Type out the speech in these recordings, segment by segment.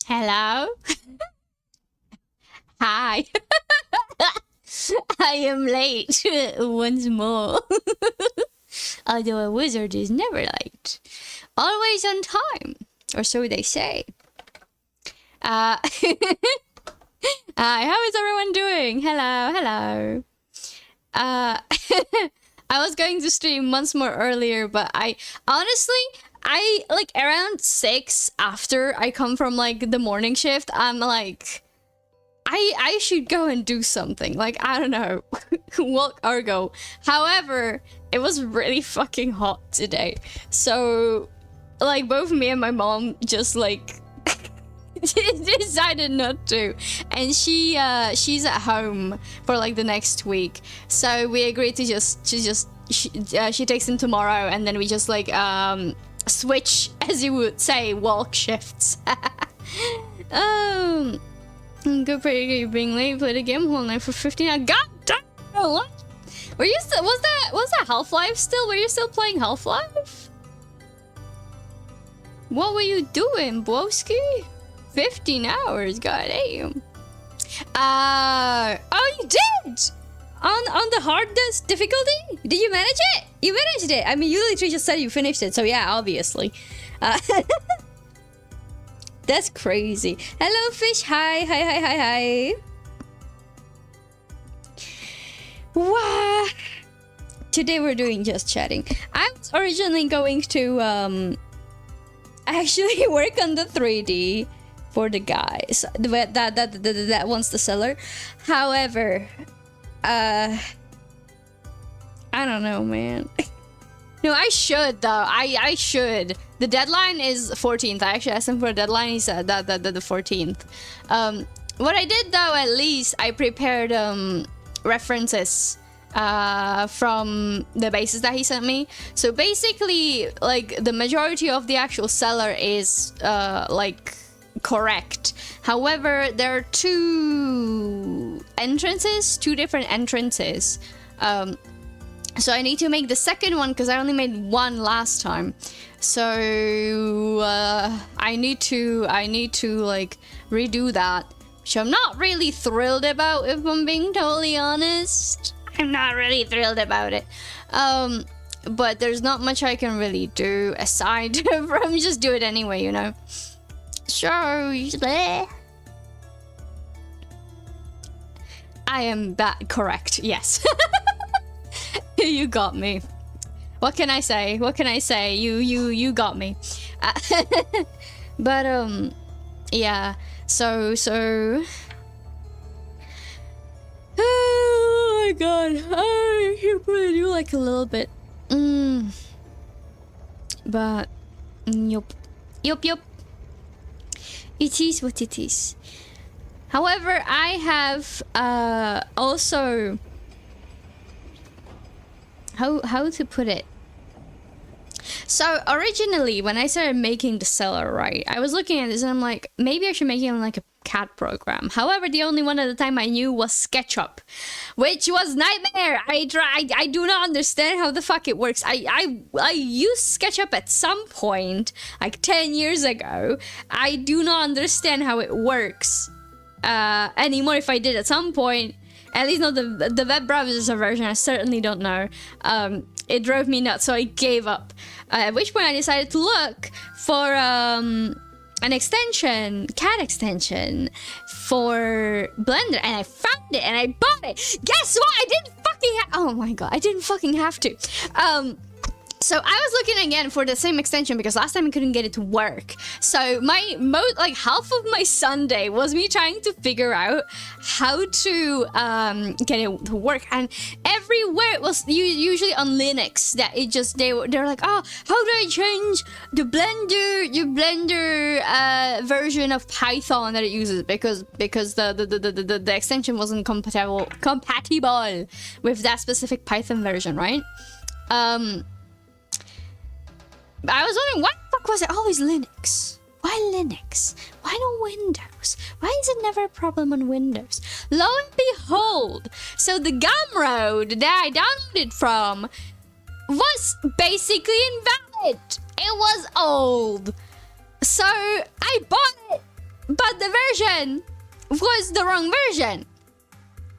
Hello? Hi. I am late once more. Although a wizard is never late. Always on time. Or so they say. Hi, how is everyone doing? Hello, hello. I was going to stream once more earlier, but I like around 6 after I come from like the morning shift, I'm like I should go and do something. Like, I don't know, walk or go. However, it was really fucking hot today. So like both me and my mom just like decided not to, and she's at home for like the next week, so we agreed to she takes him tomorrow, and then we just like switch, as you would say, walk shifts. Good for you being late. Played a game whole night for 15 hours. God damn, what? Were you still, was that Half-Life still? Were you still playing Half-Life? What were you doing, Blowski? 15 hours, god damn. Oh, you did! On the hardest difficulty? Did you manage it? You managed it. I mean, you literally just said you finished it, so yeah, obviously. That's crazy. Hello, fish. Hi. Wow. Today we're doing just chatting. I was originally going to actually work on the 3D for the guys that wants the seller. However, I don't know, man. No, I should though. I should. The deadline is 14th. I actually asked him for a deadline. He said that the 14th. What I did though, at least I prepared references from the bases that he sent me. So basically, like, the majority of the actual seller is like correct. However, there are two different entrances. So I need to make the second one because I only made one last time. So I need to like redo that, which I'm not really thrilled about, if I'm being totally honest. I'm not really thrilled about it. But there's not much I can really do aside from just do it anyway, you know. So I am that correct, yes. You got me. What can I say? What can I say? You got me. But yeah. So oh my god, I should probably do like a little bit. But yup. It is what it is. However, I have also, how to put it? So originally, when I started making the seller, right, I was looking at this and I'm like, maybe I should make it on like a CAD program. However, the only one at the time I knew was SketchUp, which was nightmare. I do not understand how the fuck it works. I used SketchUp at some point, like 10 years ago. I do not understand how it works anymore. If I did at some point, at least not the web browser version, I certainly don't know. It drove me nuts, so I gave up. At which point I decided to look for an extension, CAD extension for Blender, and I found it and I bought it. Guess what? I didn't fucking oh my god, I didn't fucking have to. So I was looking again for the same extension because last time I couldn't get it to work. So my like half of my Sunday was me trying to figure out how to get it to work, and everywhere it was usually on Linux that it just they're like, oh, how do I change the Blender version of Python that it uses, because the extension wasn't compatible with that specific Python version, right? I was wondering, why the fuck was it always Linux? Why Linux? Why not Windows? Why is it never a problem on Windows? Lo and behold, so the Gumroad that I downloaded from was basically invalid. It was old. So I bought it but the version was the wrong version.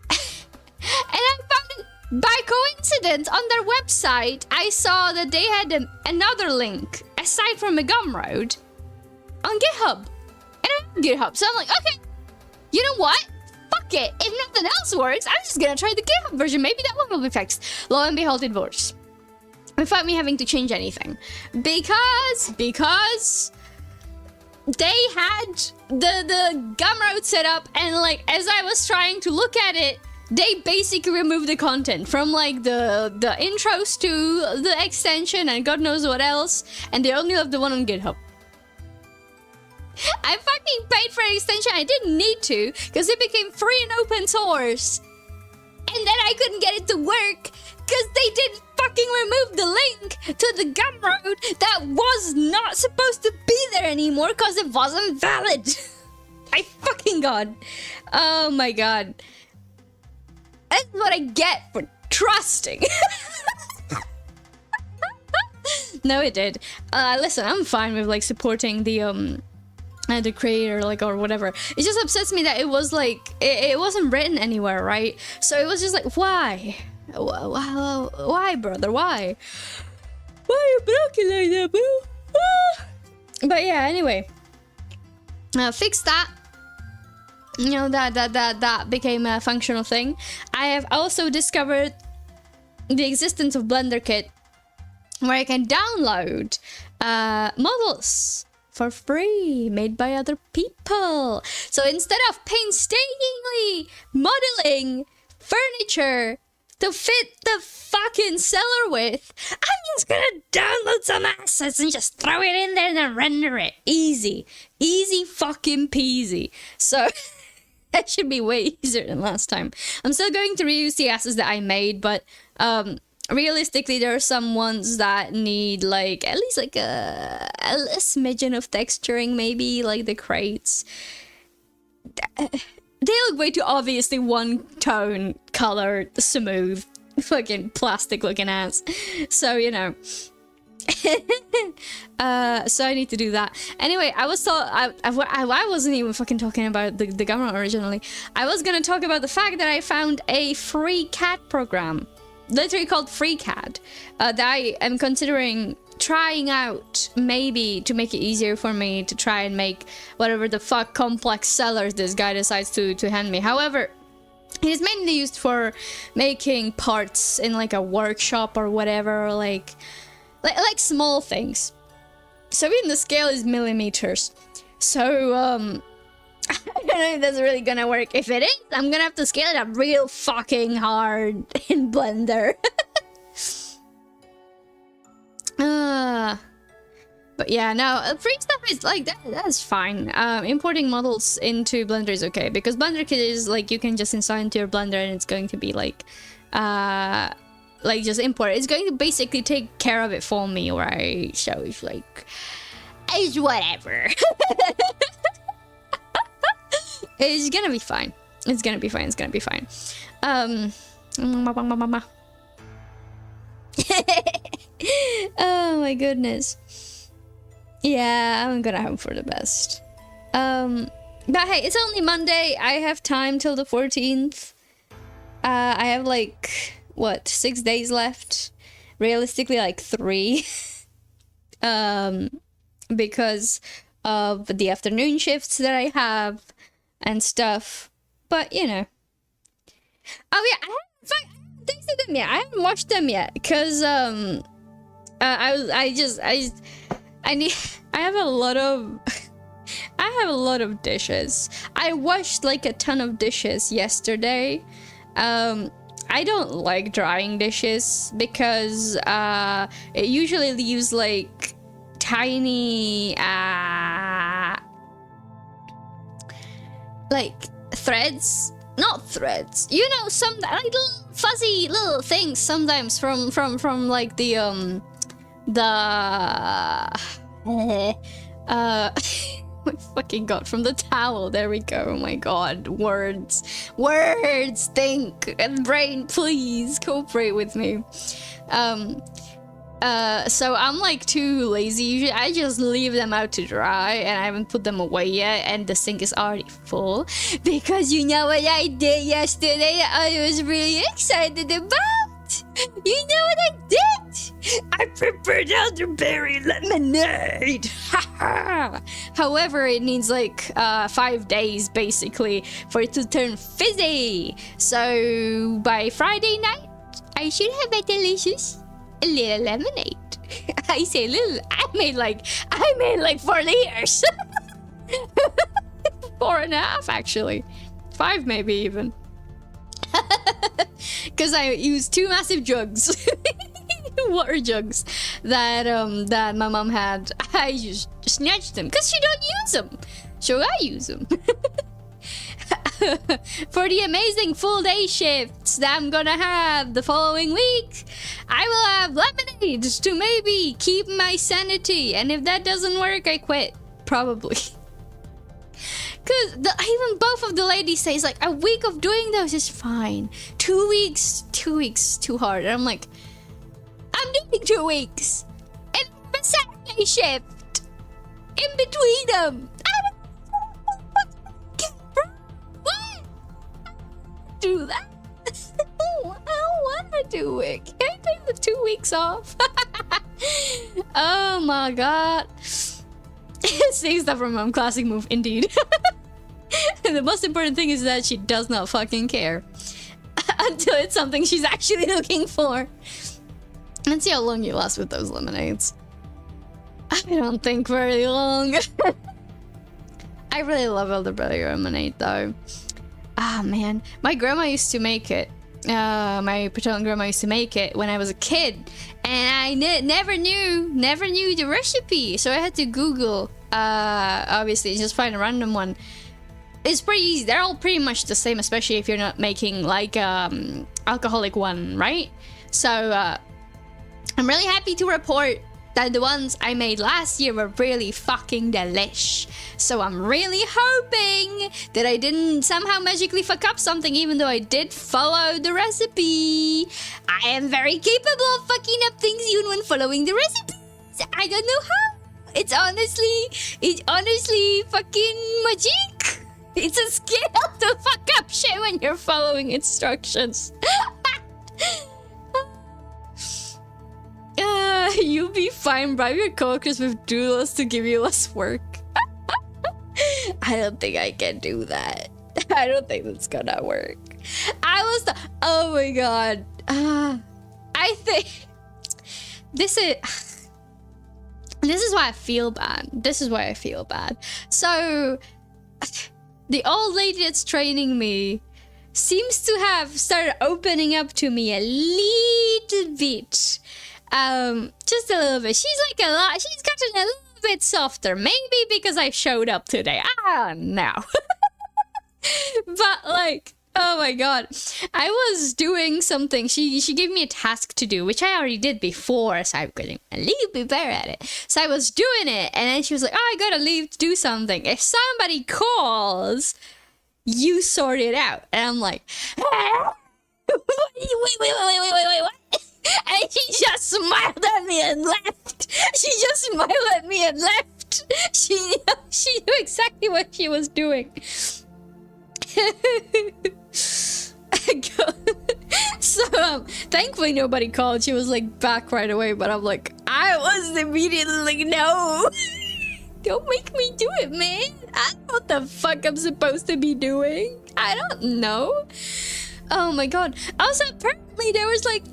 And I found it by coincidence on their website. I saw that they had another link aside from a Gumroad on GitHub. And I have GitHub, so I'm like, okay, you know what? Fuck it. If nothing else works, I'm just gonna try the GitHub version. Maybe that one will be fixed. Lo and behold, it works. Without me having to change anything. Because they had the Gumroad set up, and like as I was trying to look at it, they basically removed the content from like the intros to the extension and God knows what else, and they only left the one on GitHub. I fucking paid for an extension. I didn't need to because it became free and open source, and then I couldn't get it to work because they didn't fucking remove the link to the Gumroad that was not supposed to be there anymore because it wasn't valid. I fucking god. Oh my god. That's what I get for trusting. No, it did. Listen, I'm fine with like supporting the creator, like, or whatever. It just upsets me that it was like it wasn't written anywhere, right? So it was just like, why, brother? Why you broken like that, bro? But yeah, anyway, fix that. You know, that became a functional thing. I have also discovered the existence of BlenderKit, where I can download models for free made by other people. So instead of painstakingly modeling furniture to fit the fucking cellar with, I'm just gonna download some assets and just throw it in there and then render it. Easy fucking peasy. So that should be way easier than last time. I'm still going to reuse the assets that I made, but realistically, there are some ones that need like at least like a smidgen of texturing, maybe like the crates. They look way too obviously one tone, colored, smooth, fucking plastic looking ass. So you know. So I need to do that. Anyway, I wasn't even fucking talking about the Gumroad originally. I was gonna talk about the fact that I found a free CAD program, literally called FreeCAD, that I am considering trying out, maybe to make it easier for me to try and make whatever the fuck complex cellars this guy decides to hand me. However, it is mainly used for making parts in like a workshop or whatever, like small things. So even the scale is millimeters. So I don't know if that's really gonna work. If it is, I'm gonna have to scale it up real fucking hard in Blender. But yeah, no, free stuff is like that's fine. Importing models into Blender is okay, because BlenderKit is like you can just install into your Blender and it's going to be like just import it. It's going to basically take care of it for me, right? So it's like, it's whatever. It's gonna be fine. It's gonna be fine. It's gonna be fine. Oh my goodness. Yeah, I'm gonna hope for the best. But hey, it's only Monday. I have time till the 14th. I have like, what, 6 days left? Realistically, like 3. Because of the afternoon shifts that I have and stuff. But, you know. Oh yeah, I haven't tasted them yet. I haven't watched them yet. Because, I have a lot of... I have a lot of dishes. I washed like a ton of dishes yesterday. I don't like drying dishes because it usually leaves like tiny like threads, not threads, you know, some like little fuzzy little things sometimes from like the my fucking god, from the towel. There we go. Oh my god, words think, and brain, please cooperate with me. So I'm like too lazy. Usually I just leave them out to dry and I haven't put them away yet, and the sink is already full because you know what I did yesterday that I was really excited about? You know what I did? I prepared elderberry lemonade. However, it needs like 5 days basically for it to turn fizzy. So by Friday night, I should have a delicious little lemonade. I say little. I made like 4 liters. 4.5 actually, 5 maybe even. Because I used 2 massive jugs, water jugs that my mom had. I just snatched them because she don't use them, so I use them. For the amazing full day shifts that I'm gonna have the following week, I will have lemonades to maybe keep my sanity, and if that doesn't work, I quit, probably. Cause even both of the ladies say it's like a week of doing those is fine. 2 weeks too hard. And I'm like, I'm doing 2 weeks and a Saturday shift in between them. Do that. I don't want to do it. Can I take the 2 weeks off? Oh my god. Seeing stuff from mom, classic move indeed. The most important thing is that she does not fucking care until it's something she's actually looking for. Let's see how long you last with those lemonades. I don't think very long. I really love elderberry lemonade though. Ah man, my grandma used to make it. My paternal grandma used to make it when I was a kid, and I never knew the recipe, so I had to Google. Obviously, just find a random one. It's pretty easy. They're all pretty much the same, especially if you're not making like alcoholic one, right? So I'm really happy to report that the ones I made last year were really fucking delish. So I'm really hoping that I didn't somehow magically fuck up something, even though I did follow the recipe. I am very capable of fucking up things even when following the recipes. I don't know how. It's honestly fucking magic. It's a skill to fuck up shit when you're following instructions. You'll be fine. Bribe your coworkers with doodles to give you less work. I don't think I can do that. I don't think that's gonna work. Oh my god. I think this is why I feel bad. This is why I feel bad. So the old lady that's training me seems to have started opening up to me a little bit. Just a little bit. She's gotten a little bit softer. Maybe because I showed up today. I don't know. But like, oh my god. I was doing something. She gave me a task to do, which I already did before, so I'm getting a little bit better at it. So I was doing it, and then she was like, oh, I gotta leave to do something. If somebody calls, you sort it out. And I'm like, wait, what? And she just smiled at me and left. She knew exactly what she was doing. So thankfully nobody called. She was like back right away, but I'm like, I was immediately like, no. Don't make me do it, man. I don't know what the fuck I'm supposed to be doing. I don't know. Oh my god. Also, apparently there was like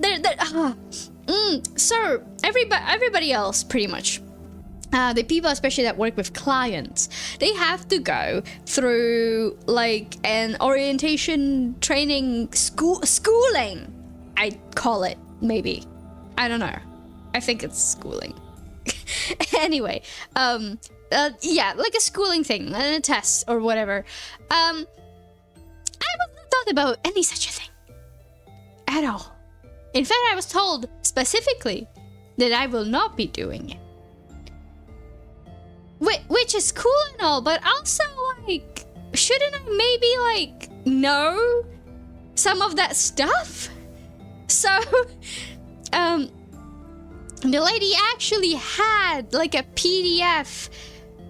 so everybody else pretty much, the people especially that work with clients, they have to go through like an orientation training schooling, I call it, maybe. I don't know. I think it's schooling. Anyway, yeah, like a schooling thing, a test or whatever. I wasn't thought about any such a thing at all. In fact, I was told specifically that I will not be doing it. Which is cool and all, but also like, shouldn't I maybe like know some of that stuff? So, the lady actually had like a PDF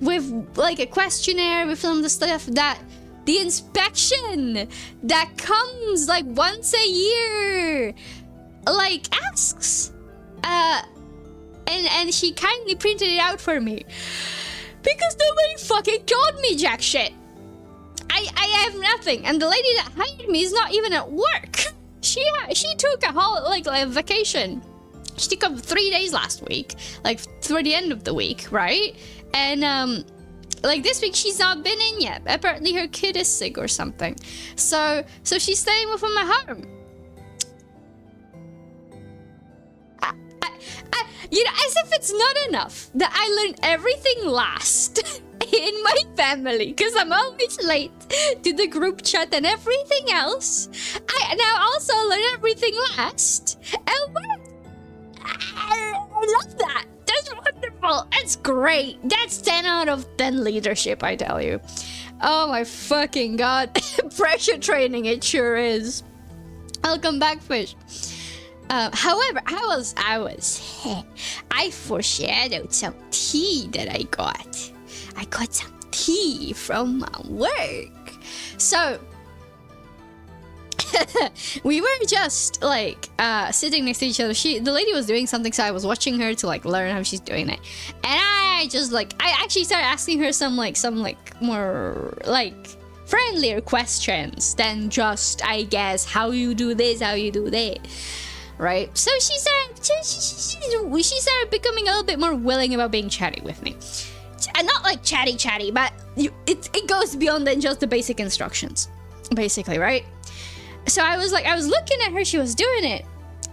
with like a questionnaire with some of the stuff that the inspection that comes like once a year like asks. And she kindly printed it out for me because nobody fucking told me jack shit. I have nothing, and the lady that hired me is not even at work. She took a whole like vacation. She took up 3 days last week, like toward the end of the week, right? And like this week she's not been in yet. Apparently her kid is sick or something. So she's staying within my home. You know, as if it's not enough that I learned everything last in my family, because I'm always late to the group chat and everything else. I now also learn everything last. And what? I love that. That's wonderful. That's great. That's 10 out of 10 leadership, I tell you. Oh my fucking god. Pressure training, it sure is. Welcome back, Fish. However, I foreshadowed some tea that I got. I got some tea from my work. So, we were just like sitting next to each other. The lady was doing something, so I was watching her to like learn how she's doing it. And I actually started asking her some more like friendlier questions than just, I guess, how you do this, how you do that. Right? So she started becoming a little bit more willing about being chatty with me. And not like chatty, but it goes beyond than just the basic instructions. Basically, right? So I was looking at her, she was doing it.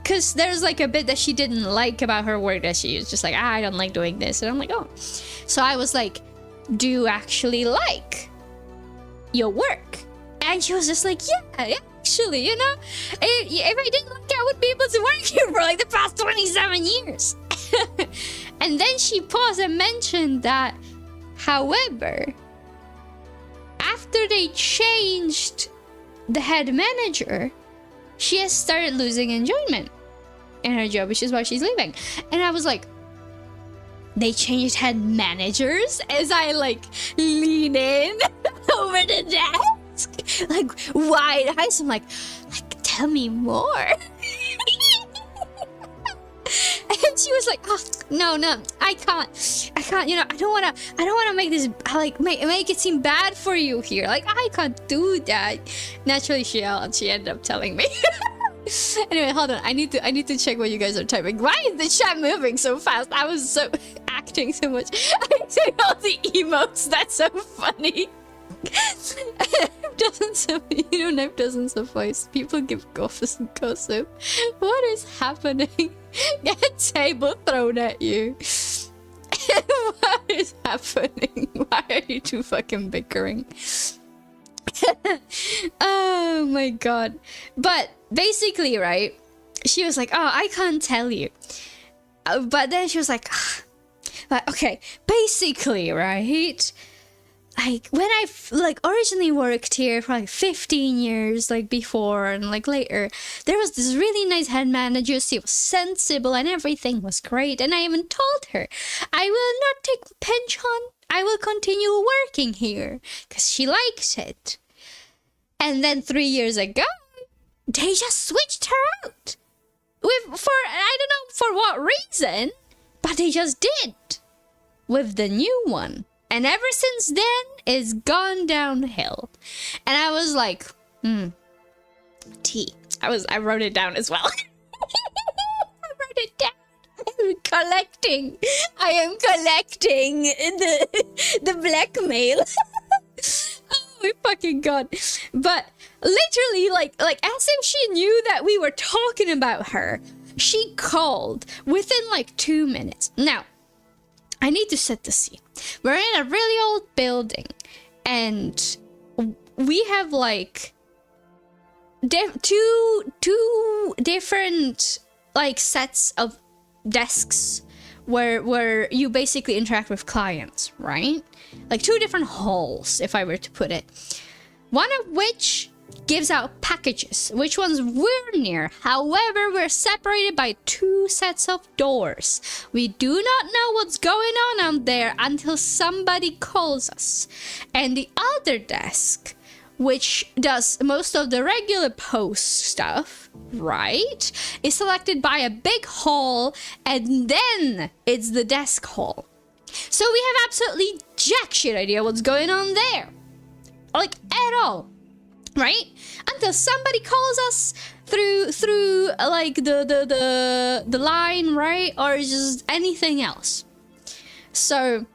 Because there's like a bit that she didn't like about her work, that she was just like, I don't like doing this. And I'm like, oh. So I was like, do you actually like your work? And she was just like, yeah, actually, you know, if I didn't like it, I would be able to work here for like the past 27 years. And then she paused and mentioned that, however, after they changed the head manager, she has started losing enjoyment in her job, which is why she's leaving. And I was like, they changed head managers? As I like lean in over the desk. Like wide eyes. I'm like tell me more. And she was like, oh, no, I can't, you know, I don't wanna make this like make it seem bad for you here. Like I can't do that. Naturally she ended up telling me. Anyway, hold on. I need to check what you guys are typing. Why is the chat moving so fast? I was so acting so much. I see all the emotes. That's so funny. You know, knife doesn't suffice. People give gossip. What is happening? Get a table thrown at you. What is happening? Why are you two fucking bickering? Oh my god. But basically, right, she was like, oh, I can't tell you. But then she was like, okay, basically, right, like when I like originally worked here for like 15 years, like before and like later, there was this really nice head manager. She was sensible and everything was great. And I even told her, I will not take pension. I will continue working here because she likes it. And then 3 years ago, they just switched her out. For I don't know for what reason, but they just did with the new one. And ever since then, it's gone downhill. And I was like, T. I wrote it down as well. I wrote it down. I am collecting the blackmail. Oh my fucking god. But literally, like as if she knew that we were talking about her, she called within like 2 minutes. Now, I need to set the scene. We're in a really old building, and we have like two different like sets of desks where you basically interact with clients, right? Like 2 different halls, if I were to put it. One of which gives out packages, which ones we're near. However, we're separated by 2 sets of doors. We do not know what's going on out there until somebody calls us. And the other desk, which does most of the regular post stuff, right, is selected by a big hall, and then it's the desk hall. So we have absolutely jack shit idea what's going on there. Like, at all. Right? Until somebody calls us through like the line, right? Or just anything else. So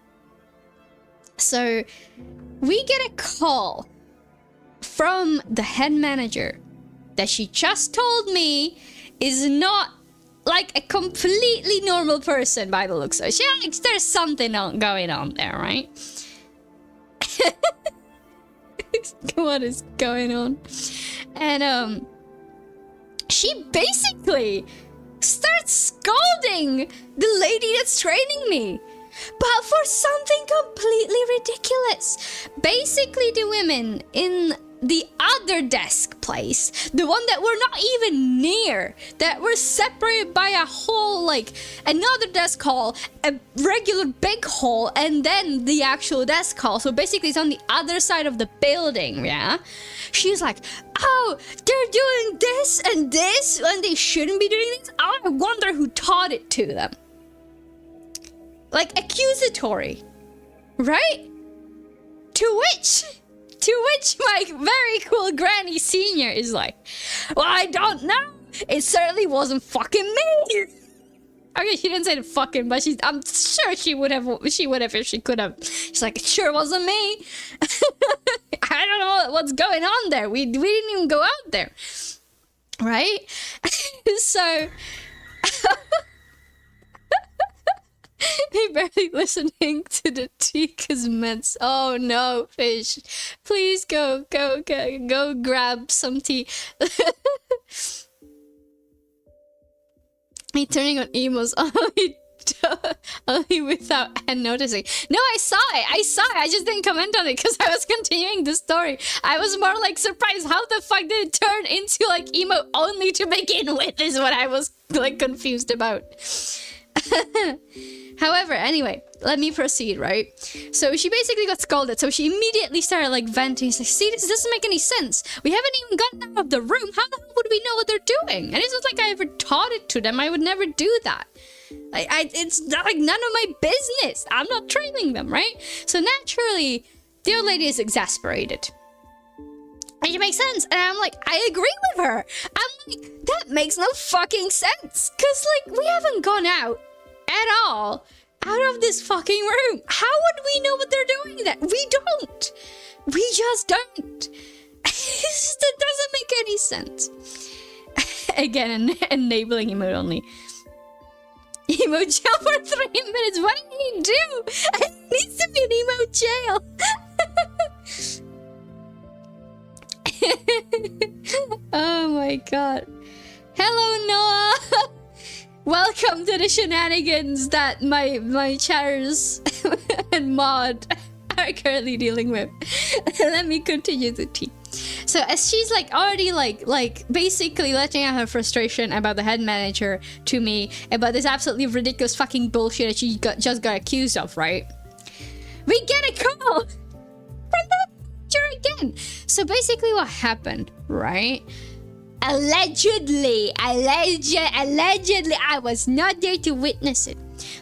we get a call from the head manager that she just told me is not like a completely normal person by the looks of it. Like, there's something going on there, right? What is going on? And she basically starts scolding the lady that's training me, but for something completely ridiculous. Basically, the women in the other desk place, the one that we're not even near, that we're separated by a whole, like, another desk hall, a regular big hall, and then the actual desk hall. So basically it's on the other side of the building, yeah? She's like, oh, they're doing this and this when they shouldn't be doing this. I wonder who taught it to them. Like, accusatory, right? To which my very cool granny senior is like, well, I don't know. It certainly wasn't fucking me. Okay, she didn't say the fucking, but I'm sure she would have if she could have. She's like, it sure wasn't me. I don't know what's going on there. We didn't even go out there. Right? So they barely listening to the tea cause meds. Oh no, fish. Please go grab some tea. He turning on emos only without and noticing. No, I saw it. I just didn't comment on it because I was continuing the story. I was more like surprised. How the fuck did it turn into like emo only to begin with is what I was like confused about. However, anyway, let me proceed, right? So she basically got scolded, so she immediately started like venting. She's like, see, this doesn't make any sense. We haven't even gotten out of the room. How the hell would we know what they're doing? And it's not like I ever taught it to them. I would never do that. It's not like none of my business. I'm not training them, right? So naturally, the old lady is exasperated. And it makes sense. And I'm like, I agree with her. I'm like, that makes no fucking sense. Because, like, we haven't gone out at all out of this fucking room. How would we know what they're doing then? We don't. We just don't. That doesn't make any sense. Again, enabling emote only. Emo jail for 3 minutes. What did he do? It needs to be an emo jail. Oh my god. Hello, Noah. Welcome to the shenanigans that my chatters and mod are currently dealing with. Let me continue the tea. So as she's like already like basically letting out her frustration about the head manager to me about this absolutely ridiculous fucking bullshit that she just got accused of, right? We get a call from the manager again. So basically what happened, right? Allegedly, I was not there to witness it.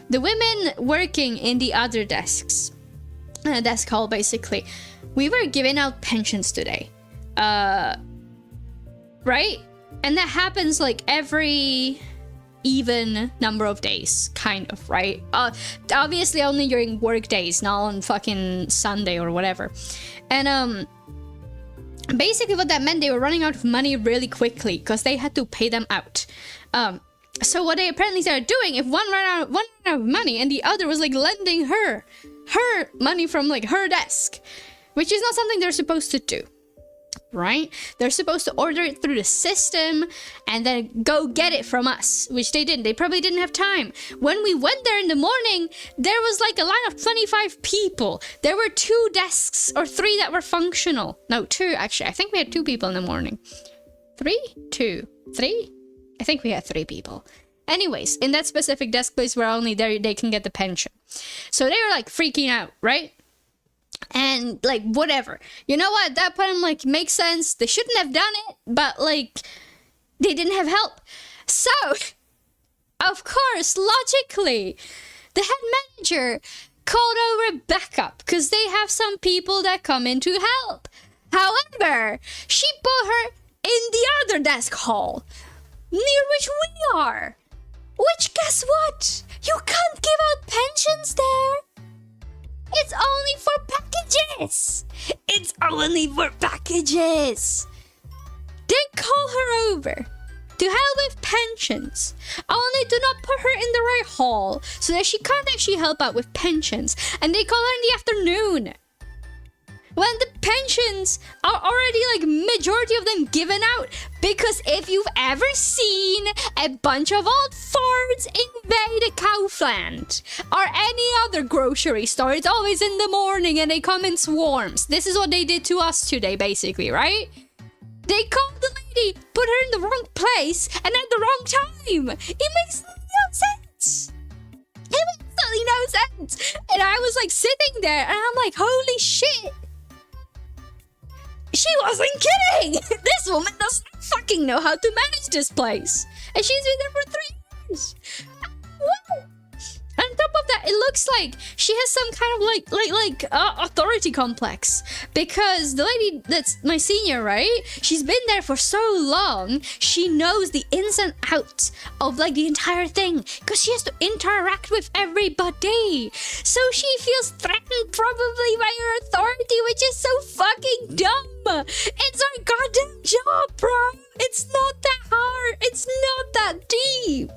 The women working in the other desks, desk hall basically, we were giving out pensions today. Right? And that happens like every even number of days, kind of, right? Obviously only during work days, not on fucking Sunday or whatever. And basically what that meant, they were running out of money really quickly because they had to pay them out. So what they apparently started doing, if one ran out of money and the other was like lending her money from like her desk, which is not something they're supposed to do, right? They're supposed to order it through the system and then go get it from us, which they didn't. They probably didn't have time. When we went there in the morning, there was like a line of 25 people. There were 2 desks or 3 that were functional. No, 2 actually. I think we had 2 people in the morning. 3? 2? 3? I think we had 3 people. Anyways, in that specific desk place where only they can get the pension. So they were like freaking out, right? And like, whatever. You know what? At that point, I'm like, makes sense. They shouldn't have done it, but like, they didn't have help. So, of course, logically, the head manager called over backup because they have some people that come in to help. However, she put her in the other desk hall, near which we are. Which, guess what? You can't give out pensions there. It's only for packages. It's only for packages. They call her over to help with pensions. Only do not put her in the right hall so that she can't actually help out with pensions. And they call her in the afternoon, when the pensions are already like majority of them given out. Because if you've ever seen a bunch of old Fords invade a Kaufland or any other grocery store, it's always in the morning and they come in swarms. This is what they did to us today, basically, right? They called the lady, put her in the wrong place and at the wrong time. It makes no sense. It makes absolutely no sense. And I was like sitting there and I'm like, holy shit. She wasn't kidding! This woman doesn't fucking know how to manage this place. And she's been there for 3 years. Whoa. On top of that, it looks like she has some kind of authority complex. Because the lady that's my senior, right? She's been there for so long, she knows the ins and outs of like the entire thing. Because she has to interact with everybody. So she feels threatened probably by her authority, which is so fucking dumb. It's our goddamn job, bro. It's not that hard. It's not that deep.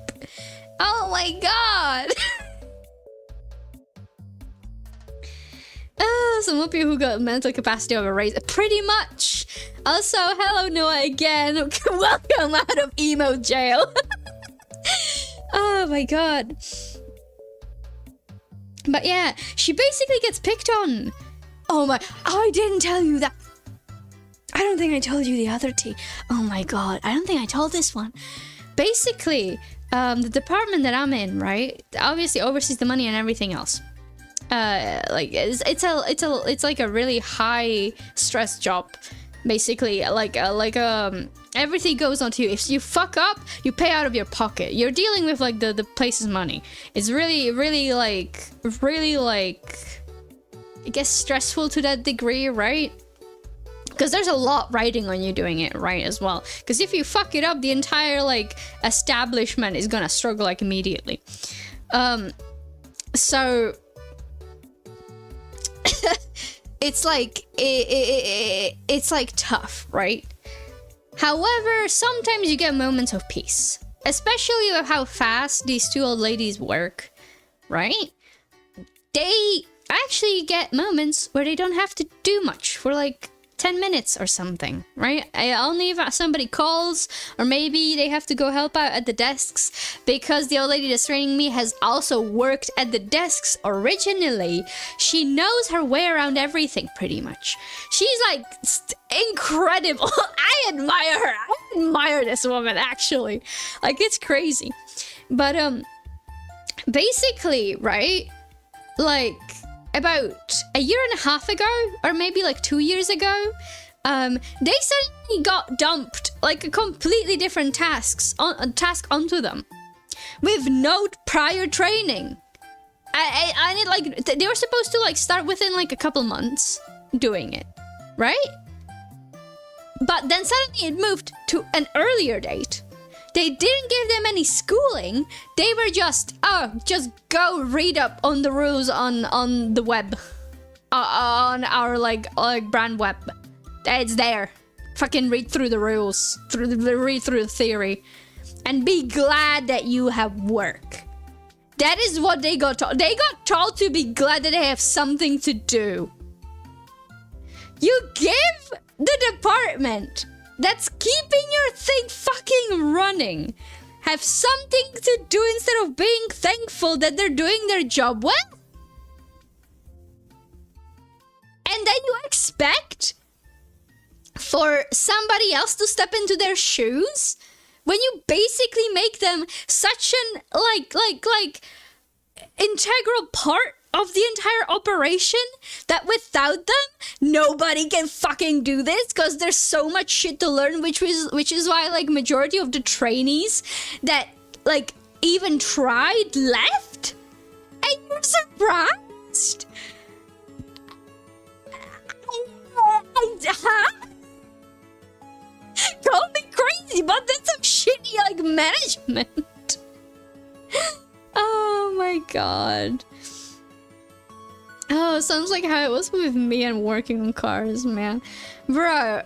Oh my god. Some of you who got mental capacity of a race, pretty much. Also, hello Noah again. Welcome out of emo jail. Oh my god. But yeah, she basically gets picked on. Oh my, I didn't tell you that. I don't think I told you the other T. Oh my god, I don't think I told this one. Basically, the department that I'm in, right, obviously oversees the money and everything else. Like it's like a really high stress job, basically. Everything goes on to you. If you fuck up, you pay out of your pocket. You're dealing with like the place's money. It's really like I guess stressful to that degree, right? Because there's a lot riding on you doing it right as well. Because if you fuck it up, the entire like establishment is gonna struggle like immediately. So it's like it's like tough, right? However, sometimes you get moments of peace, especially with how fast these 2 old ladies work, right? They actually get moments where they don't have to do much for like 10 minutes or something, right? Only if somebody calls, or maybe they have to go help out at the desks, because the old lady that's training me has also worked at the desks originally. She knows her way around everything, pretty much. She's like incredible. I admire her. I admire this woman, actually. Like, it's crazy. But basically, right, like about a year and a half ago, or maybe like 2 years ago, they suddenly got dumped like a completely different task onto them with no prior training. I need like they were supposed to like start within like a couple months doing it, right? But then suddenly it moved to an earlier date. They didn't give them any schooling. They were just go read up on the rules on the web, on our like brand web. It's there. Fucking read through the rules, read through the theory, and be glad that you have work. That is what they got told. They got told to be glad that they have something to do. You give the department that's keeping your thing fucking running have something to do instead of being thankful that they're doing their job well? And then you expect for somebody else to step into their shoes when you basically make them such an like integral part of the entire operation that without them nobody can fucking do this, because there's so much shit to learn, which is why like majority of the trainees that like even tried left. And you're surprised? Call me crazy, but that's some shitty like management. Oh my god. Oh, sounds like how it was with me and working on cars, man. Bro,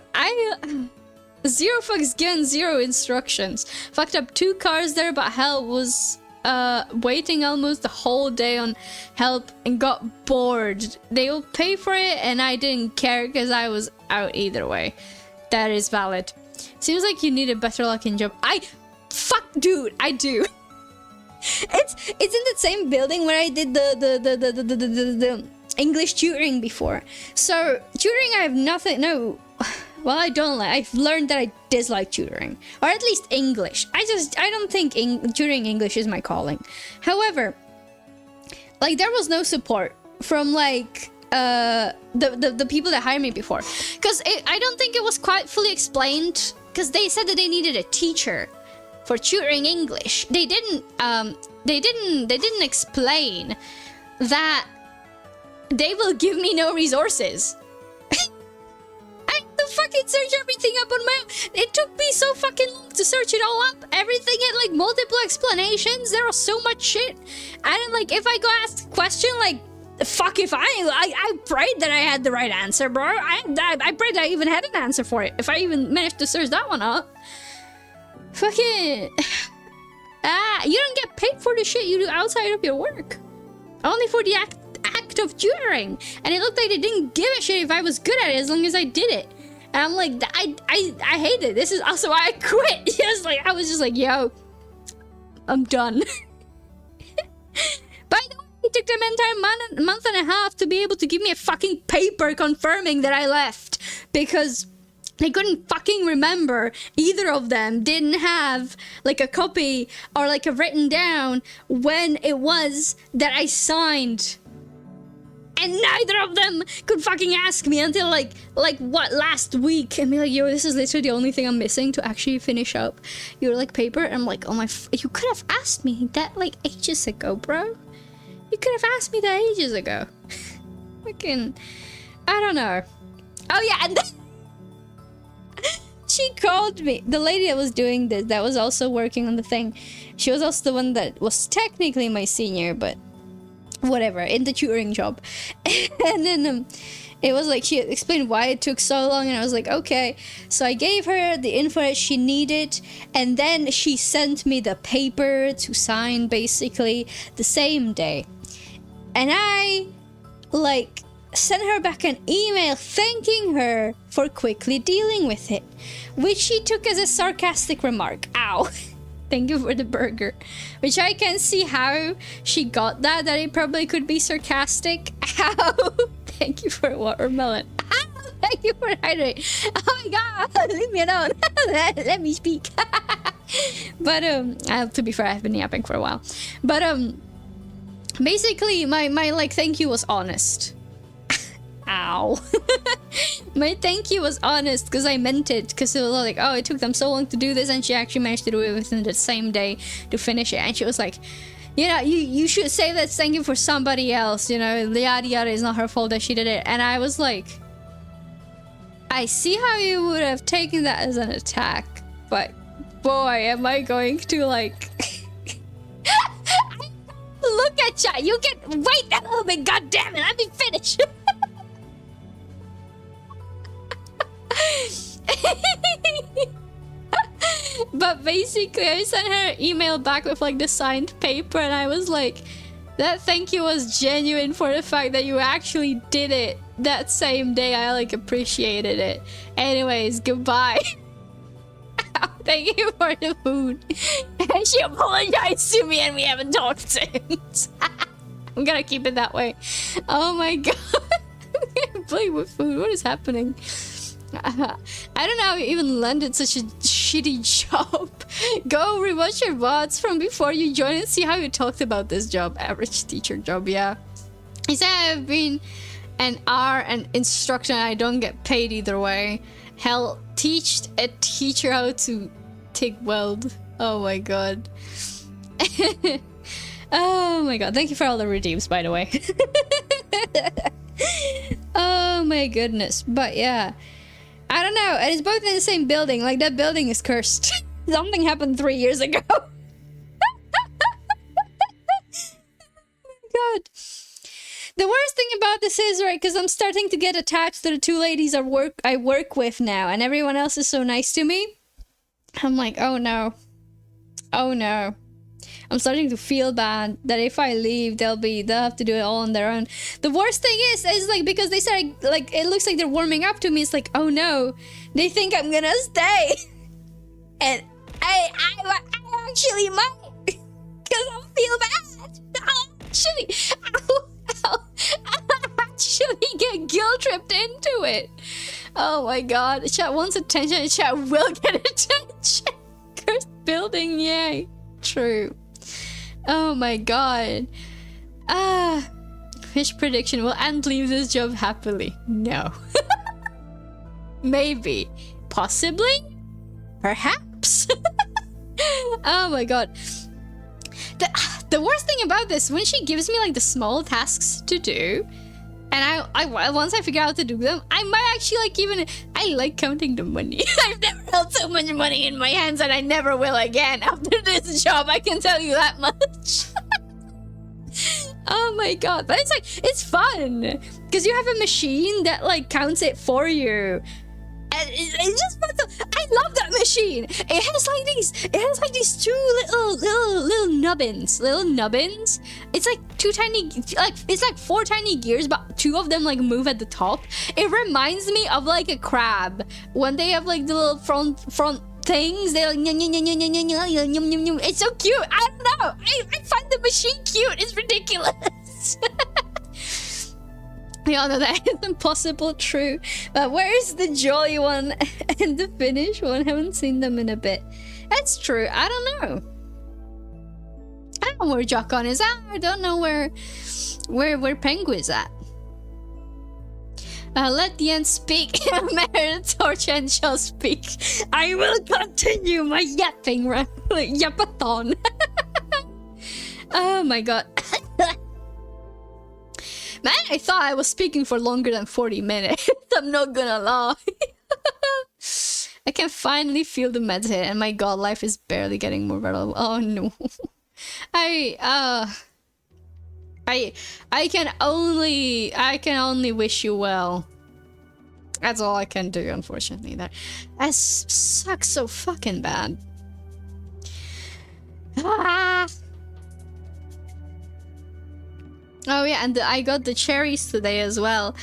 zero fucks given, zero instructions. Fucked up 2 cars there, but hell was waiting almost the whole day on help and got bored. They will pay for it and I didn't care because I was out either way. That is valid. Seems like you needed better luck in job. Dude, I do. It's in the same building where I did the English tutoring before. So tutoring, I have nothing. No, well, I don't like. I've learned that I dislike tutoring, or at least English. I don't think tutoring English is my calling. However, like there was no support from like the people that hired me before, because I don't think it was quite fully explained. Because they said that they needed a teacher for tutoring English. They didn't explain that they will give me no resources. I had to fucking search everything up on my own. It took me so fucking long to search it all up. Everything had like multiple explanations. There was so much shit. And like if I go ask a question, like fuck if I prayed that I had the right answer, bro. I prayed I even had an answer for it. If I even managed to search that one up. Fucking... you don't get paid for the shit you do outside of your work. Only for the act of tutoring. And it looked like they didn't give a shit if I was good at it as long as I did it. And I'm like, I hate it. This is also why I quit. Just like, I was just like, yo, I'm done. By the way, it took them an entire month and a half to be able to give me a fucking paper confirming that I left. Because they couldn't fucking remember. Either of them didn't have like a copy or like a written down when it was that I signed. And neither of them could fucking ask me until like what, last week, and be like, yo, this is literally the only thing I'm missing to actually finish up your like paper. And I'm like, oh my, you could have asked me that like ages ago, bro. You could have asked me that ages ago. Fucking, I don't know. Oh yeah, and then she called me. The lady that was doing this, that was also working on the thing. She was also the one that was technically my senior, but whatever, in the tutoring job. And then it was like she explained why it took so long, and I was like, okay. So I gave her the info that she needed, and then she sent me the paper to sign basically the same day. And I like sent her back an email thanking her for quickly dealing with it, which she took as a sarcastic remark. Ow. Thank you for the burger. Which I can see how she got that it probably could be sarcastic. Ow. Thank you for watermelon. Ow. Thank you for hydrate. Oh my god, leave me alone. Let me speak. But to be fair, I've been yapping for a while. But basically my like thank you was honest. Ow. My thank you was honest because I meant it, because it was like, oh, it took them so long to do this, and she actually managed to do it within the same day to finish it. And she was like, you know, you should say that thank you for somebody else, you know, yada yada, it's not her fault that she did it. And I was like, I see how you would have taken that as an attack, but boy, am I going to like look at ya. You can wait a little bit, god damn it, let me finish. But basically I sent her an email back with like the signed paper, and I was like, that thank you was genuine for the fact that you actually did it. that same day I like appreciated it. Anyways, goodbye. Thank you for the food. And she apologized to me and we haven't talked since. I'm gonna keep it that way. Oh my god. Play with food. What is happening? I don't know how you even landed such a shitty job. Go rewatch your VODs from before you join and see how you talked about this job. Average teacher job, yeah. He said I've been an an instructor and I don't get paid either way. Hell, teach a teacher how to TIG weld. Oh my god. Oh my god. Thank you for all the redeems, by the way. Oh my goodness. But yeah. I don't know. And it's both in the same building. Like, that building is cursed. Something happened 3 years ago. Oh my god. The worst thing about this is, right, because I'm starting to get attached to the two ladies I work with now, and everyone else is so nice to me. I'm like, oh no. Oh no. I'm starting to feel bad that if I leave, they'll have to do it all on their own. The worst thing is like, because they started, like, it looks like they're warming up to me. It's like, oh no, they think I'm gonna stay. And I actually might, because I feel bad. I'll actually get guilt tripped into it. Oh my god, chat wants attention, chat will get attention. Cursed building, yay. True. Oh my god. Fish prediction, will Ant leave this job happily? No. Maybe. Possibly? Perhaps? Oh my god. The worst thing about this, when she gives me like the small tasks to do, and I once I figure out how to do them, I might actually like I like counting the money. I've never held so much money in my hands and I never will again after this job, I can tell you that much. Oh my god, but it's like, it's fun because you have a machine that like counts it for you. And it's just fun. I love that machine. It has like these two little nubbins. It's like two tiny, like, it's like 4 tiny gears, but 2 of them like move at the top. It reminds me of like a crab when they have like the little front things. They're like, it's so cute. I don't know. I find the machine cute. It's ridiculous. We all know that is impossible, true. But where's the jolly one and the Finnish one? Haven't seen them in a bit. That's true. I don't know. I don't know where Jocon is at. I don't know where Penguin's at. Let the end speak. Torch shall speak. I will continue my yapping yapathon. Oh my god. Man, I thought I was speaking for longer than 40 minutes. I'm not gonna lie. I can finally feel the meds hit, and my god, life is barely getting more bearable. Oh no. I can only wish you well. That's all I can do, unfortunately. That sucks so fucking bad. Ah. Oh yeah, and I got the cherries today as well.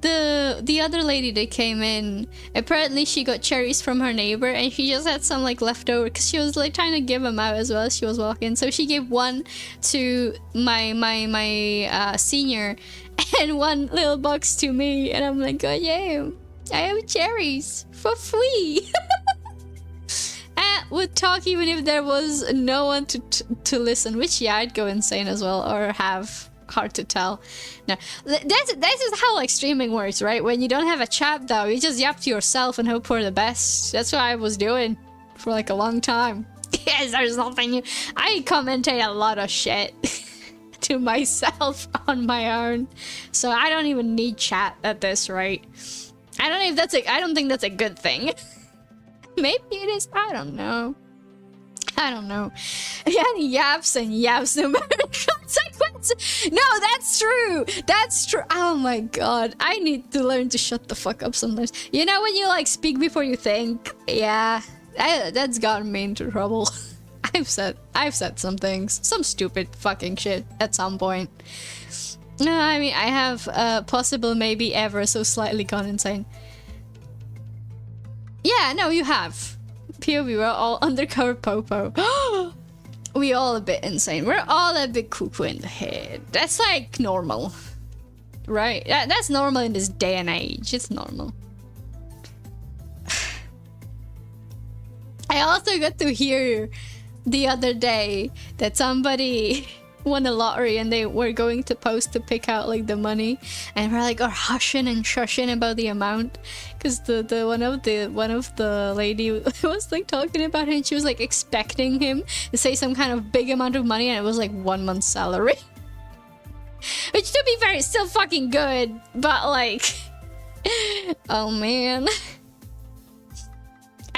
The other lady that came in, apparently she got cherries from her neighbor and she just had some like leftover because she was like trying to give them out as well as she was walking. So she gave one to my senior and one little box to me, and I'm like, oh yeah, I have cherries for free. Would talk even if there was no one to listen, which yeah, I'd go insane as well, or have hard to tell. No, that's is how like streaming works, right? When you don't have a chat though, you just yap to yourself and hope for the best. That's what I was doing for like a long time. Yes, there's nothing new. I commentate a lot of shit to myself on my own, so I don't even need chat at this rate. I don't know if that's I don't think that's a good thing. Maybe it is. I don't know. Yeah, yaps and yaps no matter the consequences. No, that's true. That's true. Oh my god. I need to learn to shut the fuck up sometimes. You know when you like speak before you think? Yeah. That's gotten me into trouble. I've said some things. Some stupid fucking shit at some point. No, I mean, I have possible maybe ever so slightly gone insane. Yeah, no, you have. POV, we're all undercover popo. We all a bit insane. We're all a bit cuckoo in the head. That's like normal. Right? That's normal in this day and age. It's normal. I also got to hear the other day that somebody won a lottery and they were going to post to pick out like the money, and we're like hushing and shushing about the amount, because the one of the lady was like talking about him, and she was like expecting him to say some kind of big amount of money, and it was like 1 month's salary. Which, to be fair, is still fucking good, but like, oh man.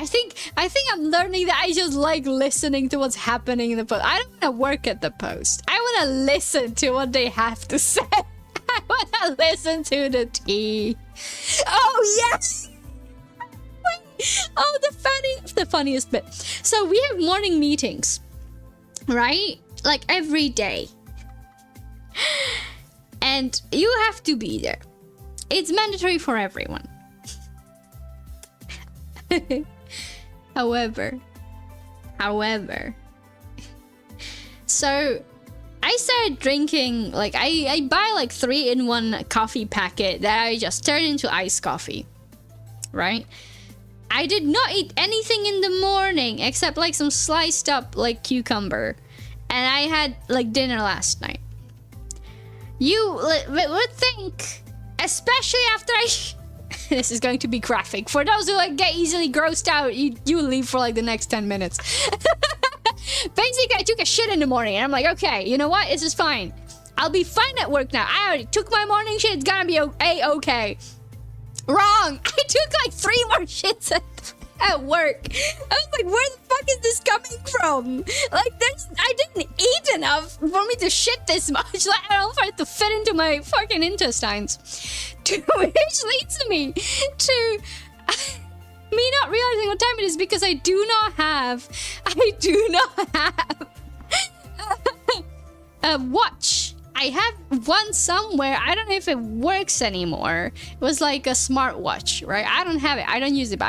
I think I'm learning that I just like listening to what's happening in the post. I don't want to work at the post. I want to listen to what they have to say. I want to listen to the tea. Oh yes. Oh, the funniest bit. So we have morning meetings, right? Like every day, and you have to be there. It's mandatory for everyone. However, so I started drinking, like I buy like 3-in-1 coffee packet that I just turn into iced coffee, right? I did not eat anything in the morning except like some sliced up like cucumber, and I had like dinner last night. You would think, especially after this is going to be graphic. For those who like get easily grossed out, you leave for like the next 10 minutes. Basically, I took a shit in the morning, and I'm like, okay, you know what? This is fine. I'll be fine at work now. I already took my morning shit. It's gonna be okay. Wrong. I took like 3 more shits at work. I was like, where the fuck is this coming from? Like, I didn't eat enough for me to shit this much. Like, I don't want it to fit into my fucking intestines. Which leads me to me not realizing what time it is, because I do not have a watch. I have one somewhere. I don't know if it works anymore. It was like a smartwatch, right? I don't have it. I don't use it, but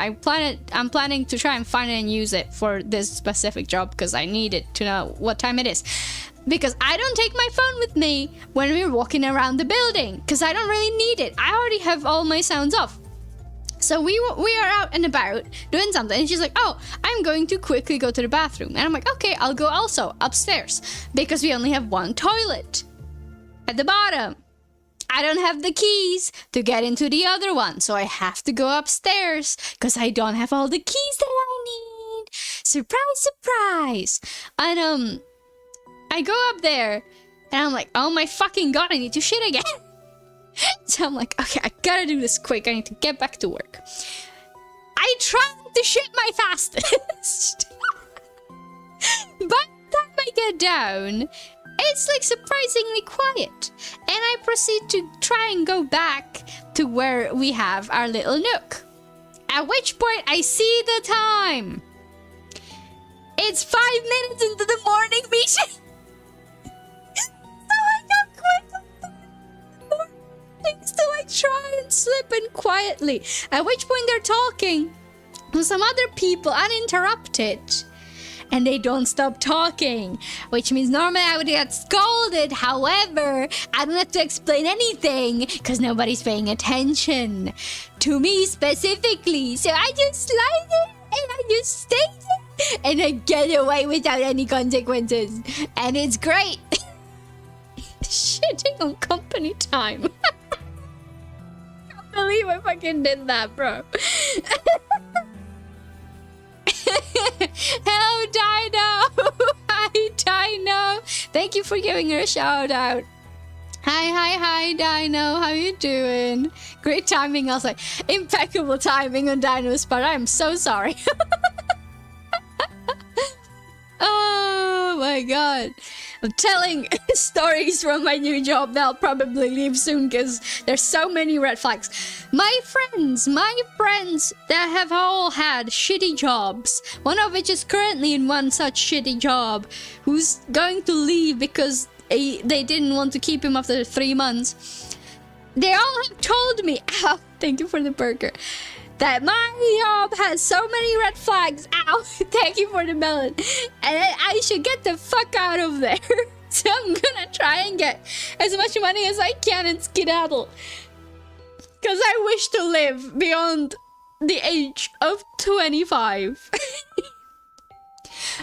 I'm planning to try and find it and use it for this specific job, because I need it to know what time it is. Because I don't take my phone with me when we're walking around the building, because I don't really need it. I already have all my sounds off. So we are out and about doing something, and she's like, oh, I'm going to quickly go to the bathroom. And I'm like, okay, I'll go also upstairs, because we only have one toilet at the bottom. I don't have the keys to get into the other one, so I have to go upstairs because I don't have all the keys that I need. Surprise, surprise. And I go up there, and I'm like, oh my fucking god, I need to shit again. So I'm like, okay, I gotta do this quick. I need to get back to work. I try to shit my fastest. By the time I get down, it's like surprisingly quiet, and I proceed to try and go back to where we have our little nook. At which point I see the time. It's 5 minutes into the morning meeting. So I got quick things to like try and slip in quietly. At which point they're talking to some other people uninterrupted. And they don't stop talking, which means normally I would get scolded. However, I don't have to explain anything because nobody's paying attention to me specifically. So I just slide it and I just stay there and I get away without any consequences. And it's great. Shitting on company time. Can't believe I fucking did that, bro. Hello, Dino! Hi, Dino! Thank you for giving her a shout out. Hi, Dino. How you doing? Great timing. I was like, impeccable timing on Dino's part. I'm so sorry. Oh my god. I'm telling stories from my new job that I'll probably leave soon because there's so many red flags. My friends that have all had shitty jobs, one of which is currently in one such shitty job, who's going to leave because they didn't want to keep him after 3 months. They all have told me, ow, thank you for the burger, that my job has so many red flags, ow, thank you for the melon, and I should get the fuck out of there. So I'm gonna try and get as much money as I can and skedaddle. Because I wish to live beyond the age of 25.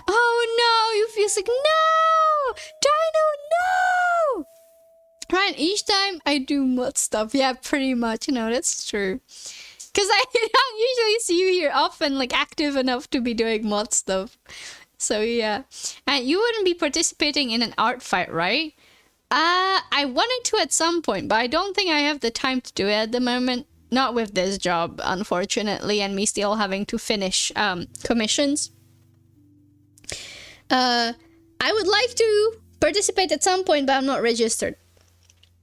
Oh no, you feel sick. No! Dino, no! Right, each time I do mod stuff. Yeah, pretty much. You know, that's true. Because I don't usually see you here often, like, active enough to be doing mod stuff. So, yeah. And you wouldn't be participating in an art fight, right? I wanted to at some point, but I don't think I have the time to do it at the moment. Not with this job, unfortunately, and me still having to finish commissions. I would like to participate at some point, but I'm not registered.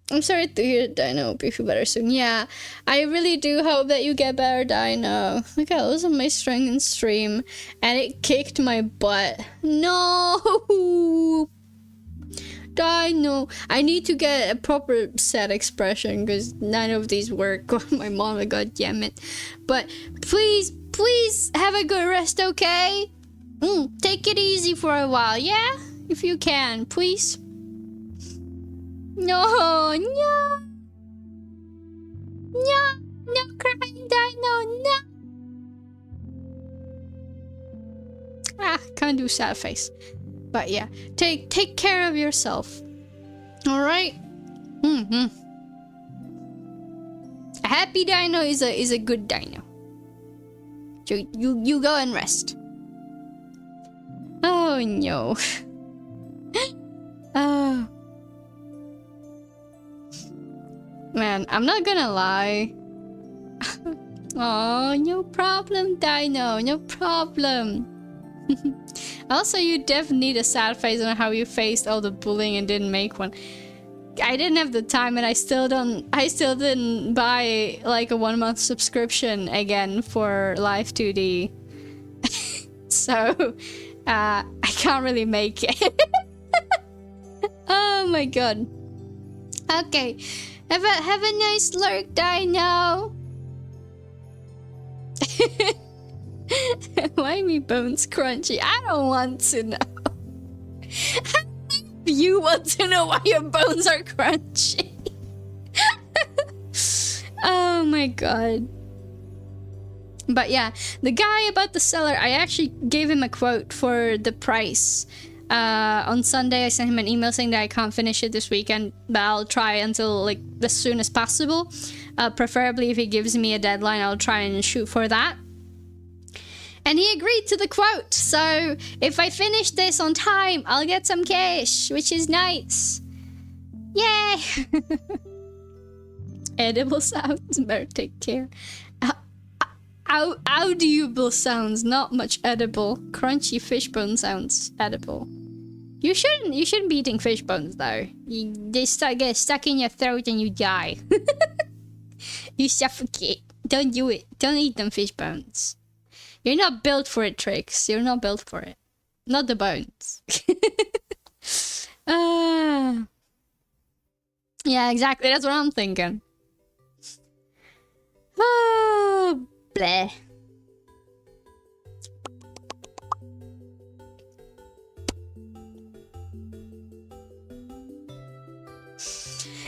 I'm sorry to hear that, Dino. Hope you feel better soon. Yeah, I really do hope that you get better, Dino. Look, I was on my strength in stream, and it kicked my butt. No! Dino. I need to get a proper sad expression, because none of these work. My mom, god damn it. But please, please have a good rest, okay? Take it easy for a while, yeah? If you can, please. No, no. No, no crying, Dino, no. Ah, can't do sad face. But yeah, take care of yourself. All right. A happy Dino is a good Dino. So you go and rest. Oh no. Oh. Man, I'm not gonna lie. Oh, no problem, Dino. No problem. Also, you definitely need a sad face on how you faced all the bullying and didn't make one. I didn't have the time, and I still didn't buy like a 1-month subscription again for Live 2D. So I can't really make it. Oh my god. Okay. Have a nice lurk, Dino. Why me bones crunchy? I don't want to know. You want to know why your bones are crunchy? Oh my god. But yeah, the guy about the seller, I actually gave him a quote for the price. On Sunday, I sent him an email saying that I can't finish it this weekend, but I'll try until like as soon as possible. Preferably if he gives me a deadline, I'll try and shoot for that. And he agreed to the quote, so if I finish this on time, I'll get some cash, which is nice. Yay! Edible sounds, better take care. Audible sounds, not much edible. Crunchy fishbone sounds, edible. You shouldn't be eating fish bones though. They get stuck in your throat and you die. You suffocate. Don't do it. Don't eat them fish bones. You're not built for it, Trix. You're not built for it. Not the bones. Yeah, exactly. That's what I'm thinking. Oh, bleh.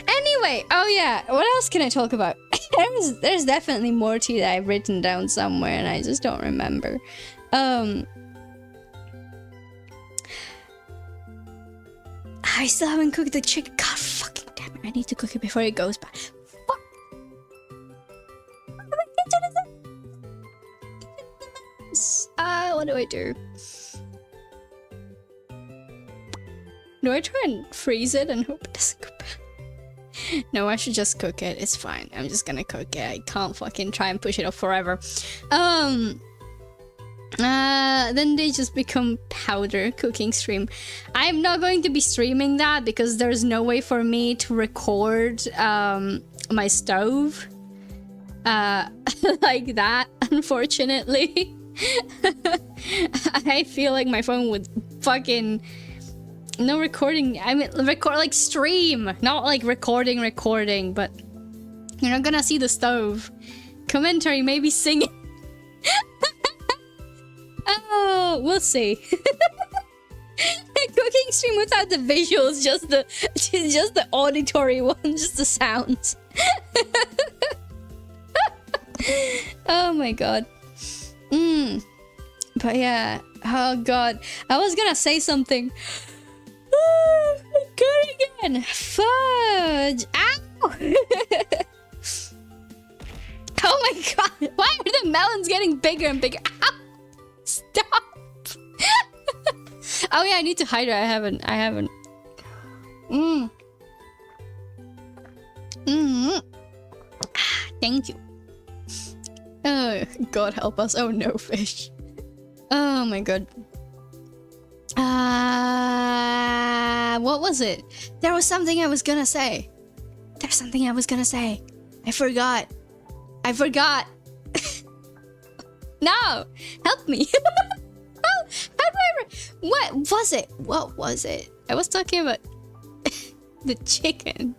Anyway, oh yeah, what else can I talk about? There's definitely more tea that I've written down somewhere and I just don't remember. I still haven't cooked the chicken. God fucking damn it, I need to cook it before it goes bad. Fuck. What do I do? Do I try and freeze it and hope it doesn't go bad? No, I should just cook it. It's fine. I'm just gonna cook it. I can't fucking try and push it off forever. Then they just become powder cooking stream. I'm not going to be streaming that because there's no way for me to record my stove like that, unfortunately. I feel like my phone would fucking No recording. I mean, record like stream, not like recording, but you're not gonna see the stove. Commentary, maybe singing. Oh, we'll see. Cooking stream without the visuals, just the auditory one, just the sounds. Oh my god. But yeah, oh god, I was gonna say something. Oh, good again. Fudge. Ow. Oh my god, why are the melons getting bigger and bigger? Ow. Stop. Oh yeah, I need to hydrate. I haven't. Thank you. Oh, God help us. Oh no, fish. Oh my god. What was it? There was something I was gonna say. I forgot. No! Help me! Oh, how do I... What was it? I was talking about... the chicken.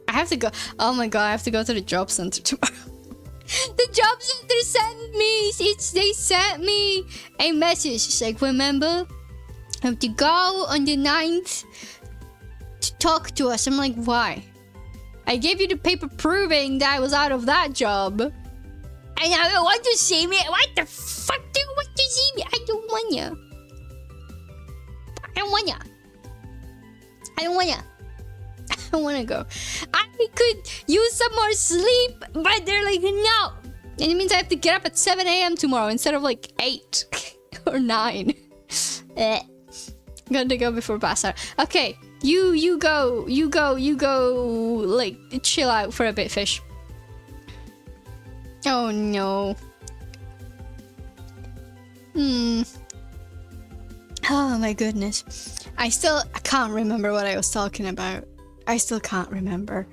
I have to go... Oh my god, I have to go to the job center tomorrow. The job center they sent me a message. It's like, remember, I have to go on the 9th to talk to us. I'm like, why? I gave you the paper proving that I was out of that job. And I don't want to see me. What the fuck do you want to see me? I don't want ya. I don't want to go. I could use some more sleep, but they're like, no. And it means I have to get up at 7 a.m. tomorrow instead of like 8 or 9. Got to go before pass out. Okay, you go, like, chill out for a bit, fish. Oh no. Oh my goodness. I can't remember what I was talking about. I still can't remember.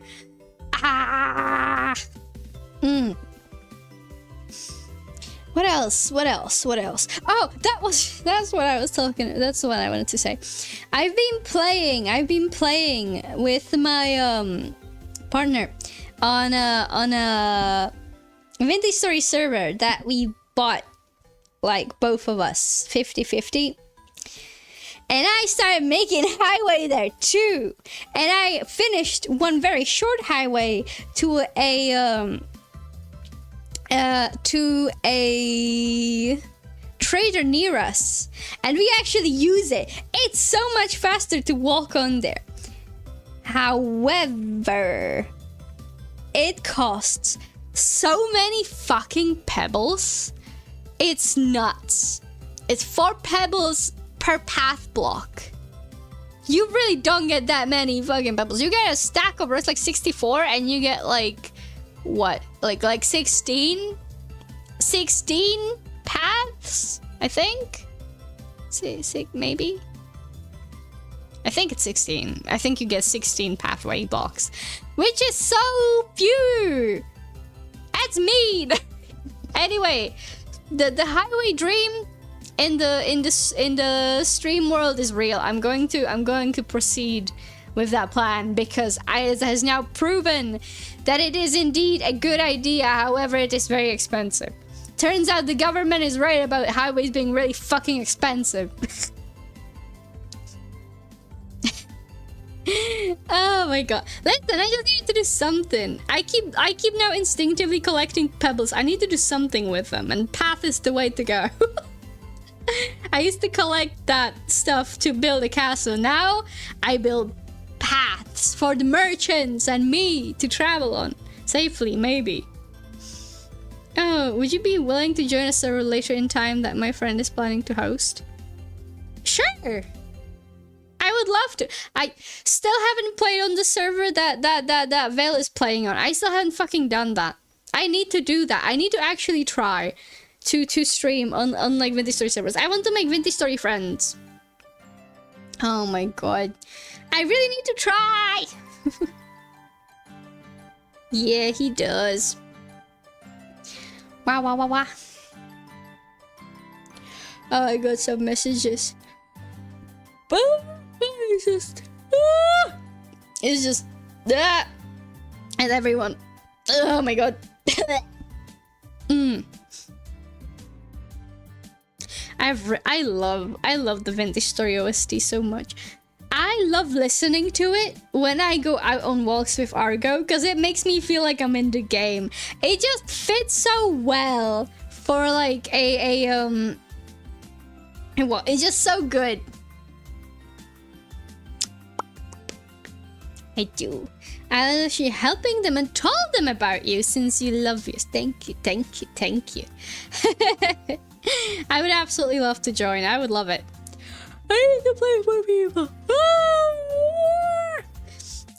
What else? Oh, that's what I was talking. That's what I wanted to say. I've been playing with my partner on a Vintage Story server that we bought, like both of us 50-50. And I started making highway there too. And I finished one very short highway to a trader near us. And we actually use it. It's so much faster to walk on there. However, it costs so many fucking pebbles. It's nuts. It's 4 pebbles per path block. You really don't get that many fucking pebbles. You get a stack of rocks like 64 and you get like what? Like 16 paths, I think. Maybe. I think it's 16. I think you get 16 pathway blocks, which is so few. That's mean. Anyway, the highway dream in the stream world is real. I'm going to proceed with that plan because it has now proven that it is indeed a good idea. However, it is very expensive. Turns out the government is right about highways being really fucking expensive. Oh my god. Listen, I just need to do something. I keep now instinctively collecting pebbles. I need to do something with them, and path is the way to go. I used to collect that stuff to build a castle. Now I build paths for the merchants and me to travel on safely, maybe. Oh, would you be willing to join a server later in time that my friend is planning to host? Sure. I would love to. I still haven't played on the server that Vale is playing on. I still haven't fucking done that. I need to do that. I need to actually try to stream on like Vintage Story servers. I want to make Vintage Story friends. Oh my god. I really need to try. Yeah, he does. Wow. Oh, I got some messages. But it's just and everyone. Oh my god. I love the Vintage Story OST so much. I love listening to it when I go out on walks with Argo because it makes me feel like I'm in the game. It just fits so well for like what? It's just so good. I do. I was actually helping them and told them about you since you love us. Thank you, thank you, thank you. I would absolutely love to join. I would love it. I need to play with more people.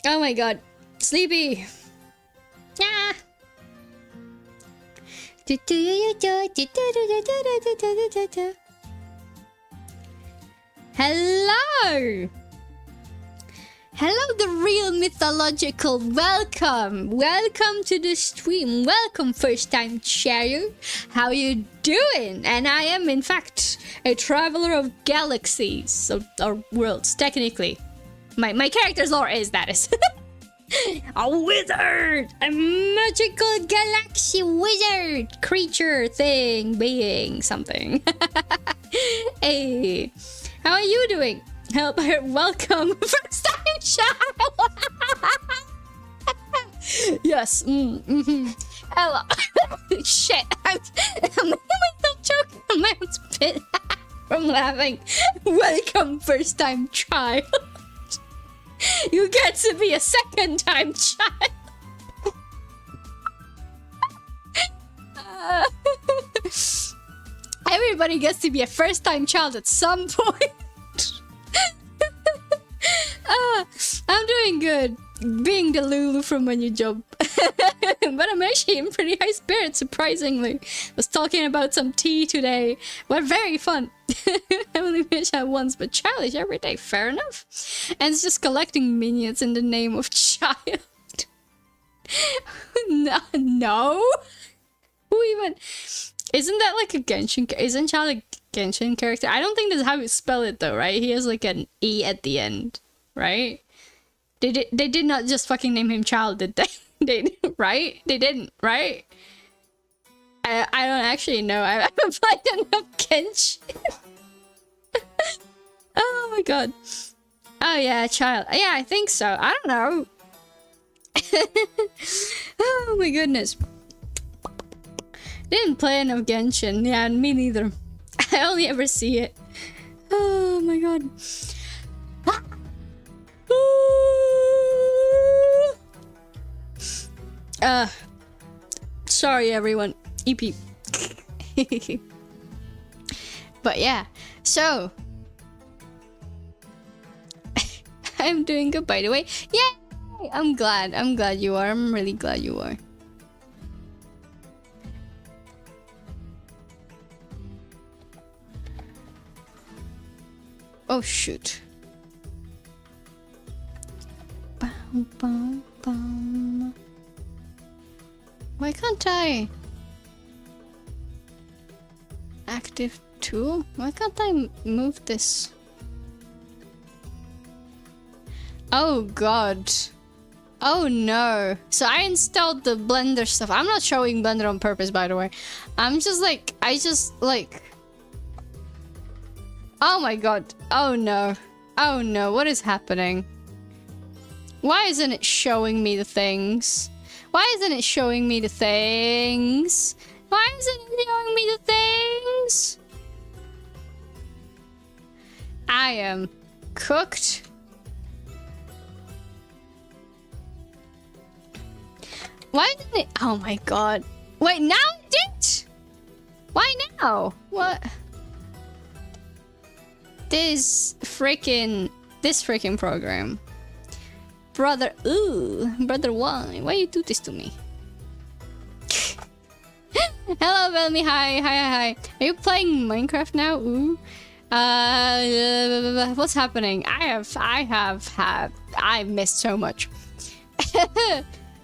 Oh my god. Sleepy. Yeah. Hello. Hello, the real mythological. Welcome. Welcome to the stream. Welcome, first time chatter. How you doing? And I am, in fact, a traveler of galaxies. Or worlds, technically. My character's lore is that is. A wizard! A magical galaxy wizard! Creature, thing, being, something. Hey. How are you doing? Help her. Welcome, first time child. Yes. Hello. Shit. I'm myself choking on my own spit from laughing. Welcome, first time child. You get to be a second time child. Everybody gets to be a first time child at some point. I'm doing good. Being the Lulu from my new job. But I'm actually in pretty high spirits, surprisingly. Was talking about some tea today. Were very fun. I only finished that once, but childish every day. Fair enough. And it's just collecting minions in the name of child. No. Who even... Isn't that like a Genshin... Isn't child a Genshin character? I don't think that's how you spell it though, right? He has like an E at the end. Right? They did not just fucking name him child, did they? Right? They didn't, right? I don't actually know. I haven't played enough Genshin. Oh my god. Oh yeah, child. Yeah, I think so. I don't know. Oh my goodness. Didn't play enough Genshin. Yeah, me neither. I only ever see it. Oh my god. Sorry everyone. EP. But yeah, so I'm doing good, by the way. Yay! I'm glad you are. I'm really glad you are. Oh shoot. Bum, bum, bum. Why can't I? Active 2? Why can't I move this? Oh god. Oh no. So I installed the Blender stuff. I'm not showing Blender on purpose, by the way. I'm just like, oh my god. Oh no. Oh no, what is happening? Why isn't it showing me the things? Why isn't it showing me the things? Why isn't it showing me the things? I am cooked. Why didn't it? Oh my god. Wait, now it did? Why now? What? This freaking program. Brother, ooh, brother, why you do this to me? Hello, Velmy, hi. Are you playing Minecraft now? Ooh. What's happening? I've missed so much.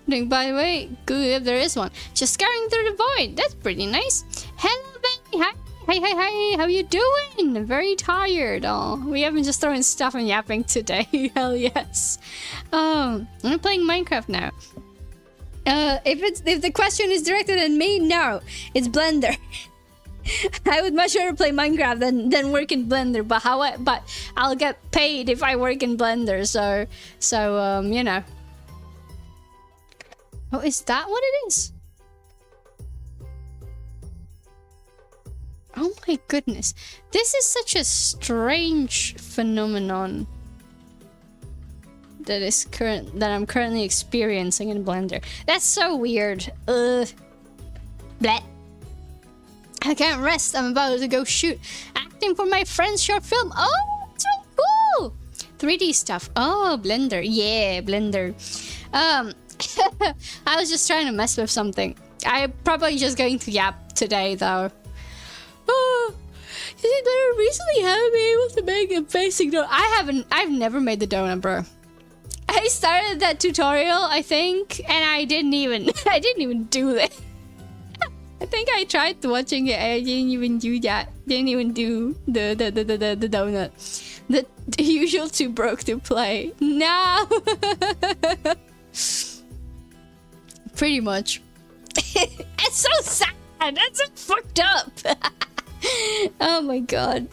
By the way, good if there is one. Just scurrying through the void. That's pretty nice. Hello, Velmy, Hey, how you doing? Very tired. Oh, we haven't just throwing stuff and yapping today. Hell yes. I'm playing Minecraft now. If the question is directed at me, no, it's Blender. I would much rather play Minecraft than work in Blender, but I'll get paid if I work in Blender, so you know. Oh, is that what it is? Oh my goodness. This is such a strange phenomenon that I'm currently experiencing in Blender. That's so weird. Bleh. I can't rest. I'm about to go shoot. Acting for my friend's short film. Oh, it's really cool. 3D stuff. Oh, Blender. Yeah, Blender. I was just trying to mess with something. I'm probably just going to yap today, though. Oh, is it better? Recently haven't been able to make a basic donut. I've never made the donut, bro. I started that tutorial, I think, and I didn't even do it. I think I tried watching it. I didn't even do that. Didn't even do the donut. The usual too broke to play. No. Pretty much. It's so sad. That's so fucked up. Oh my god.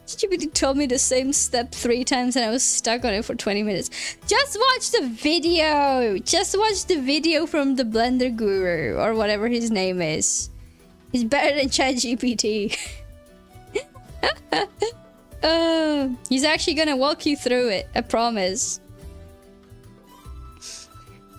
GPT told me the same step 3 times and I was stuck on it for 20 minutes. Just watch the video! Just watch the video from the Blender Guru, or whatever his name is. He's better than ChatGPT. He's actually gonna walk you through it, I promise.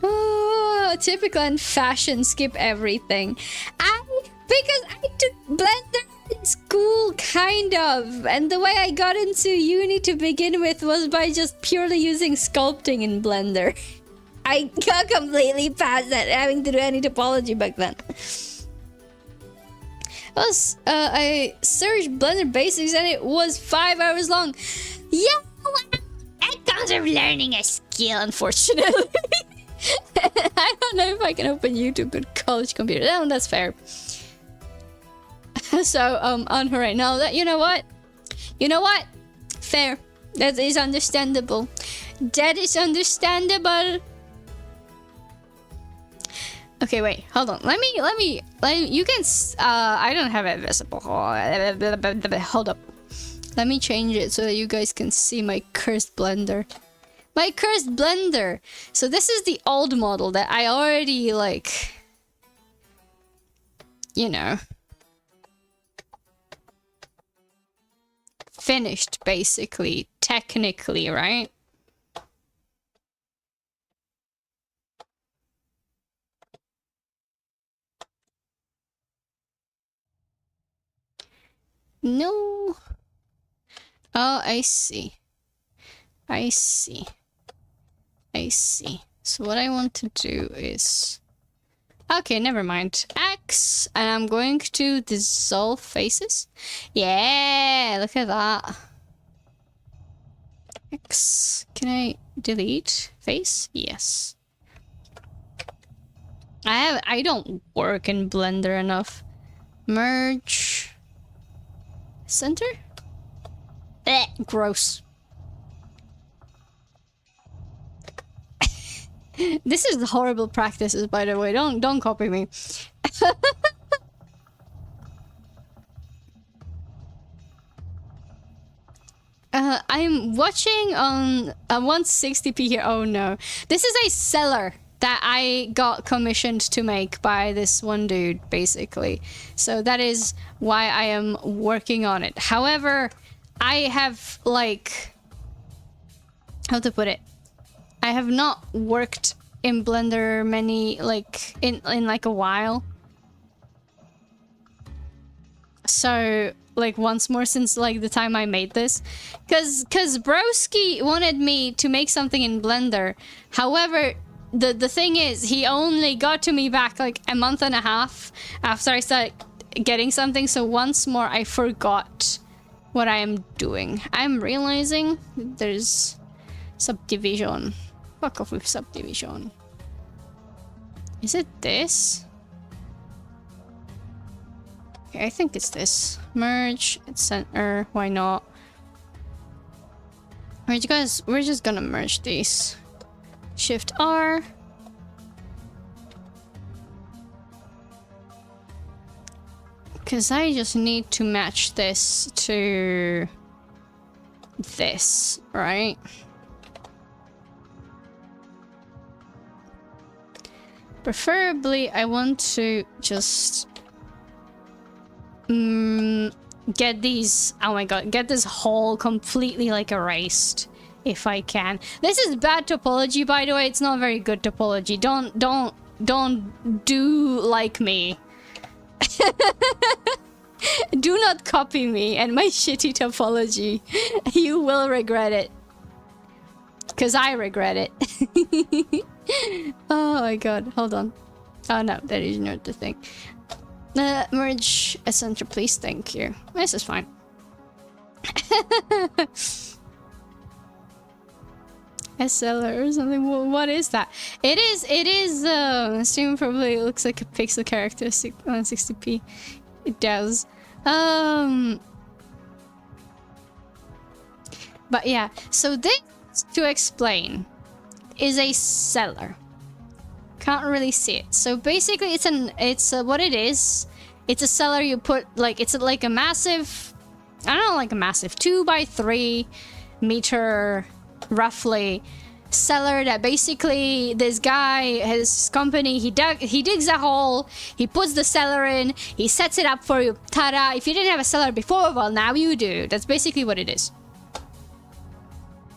Oh, typical and fashion, skip everything. Because I took Blender in school, kind of, and the way I got into uni to begin with was by just purely using sculpting in Blender. I got completely past that, having to do any topology back then. I searched Blender basics and it was 5 hours long. Yeah, that comes with learning a skill, unfortunately. I don't know if I can open YouTube with college computer. Oh, that's fair. So, on her right now, that, you know what? Fair. That is understandable. That is understandable. Okay, wait, hold on. Let me, you can, I don't have it visible. Hold up. Let me change it so that you guys can see my cursed Blender. My cursed Blender! So this is the old model that I already, like, you know, finished, basically, technically, right? No. Oh, I see. I see. So what I want to do is... Okay, never mind. X, and I'm going to dissolve faces. Yeah, look at that. X, can I delete face? Yes. I don't work in Blender enough. Merge. Center? Gross. This is horrible practices, by the way. Don't copy me. I'm watching on 160p here. Oh no. This is a cellar that I got commissioned to make by this one dude, basically. So that is why I am working on it. However, I have, like... how to put it? I have not worked in Blender in like a while. So, like, once more since, like, the time I made this. Cause Broski wanted me to make something in Blender. However, the thing is, he only got to me back, like, a month and a half after I started getting something. So once more, I forgot what I am doing. I'm realizing there's subdivision. Fuck off with subdivision. Is it this? Okay, I think it's this. Merge, it's center, why not? Alright, you guys, we're just gonna merge these. Shift R. Because I just need to match this to this, right? Preferably, I want to just get these, oh my god, get this hole completely like erased if I can. This is bad topology, by the way. It's not very good topology. Don't do like me. Do not copy me and my shitty topology. You will regret it. Because I regret it. Oh my god, hold on. Oh no, that is not the thing. Merge essential, please, thank you. This is fine. SLR or something. What is that? It is assume probably it looks like a pixel characteristic on 60p. It does. But yeah, so this, to explain, is a cellar. Can't really see it. So basically it's what it is. It's a cellar you put, like, it's like a massive, I don't know, like a massive 2x3 meter roughly cellar that basically this guy, his company, he digs a hole, he puts the cellar in, he sets it up for you. Ta-da! If you didn't have a cellar before, well, now you do. That's basically what it is.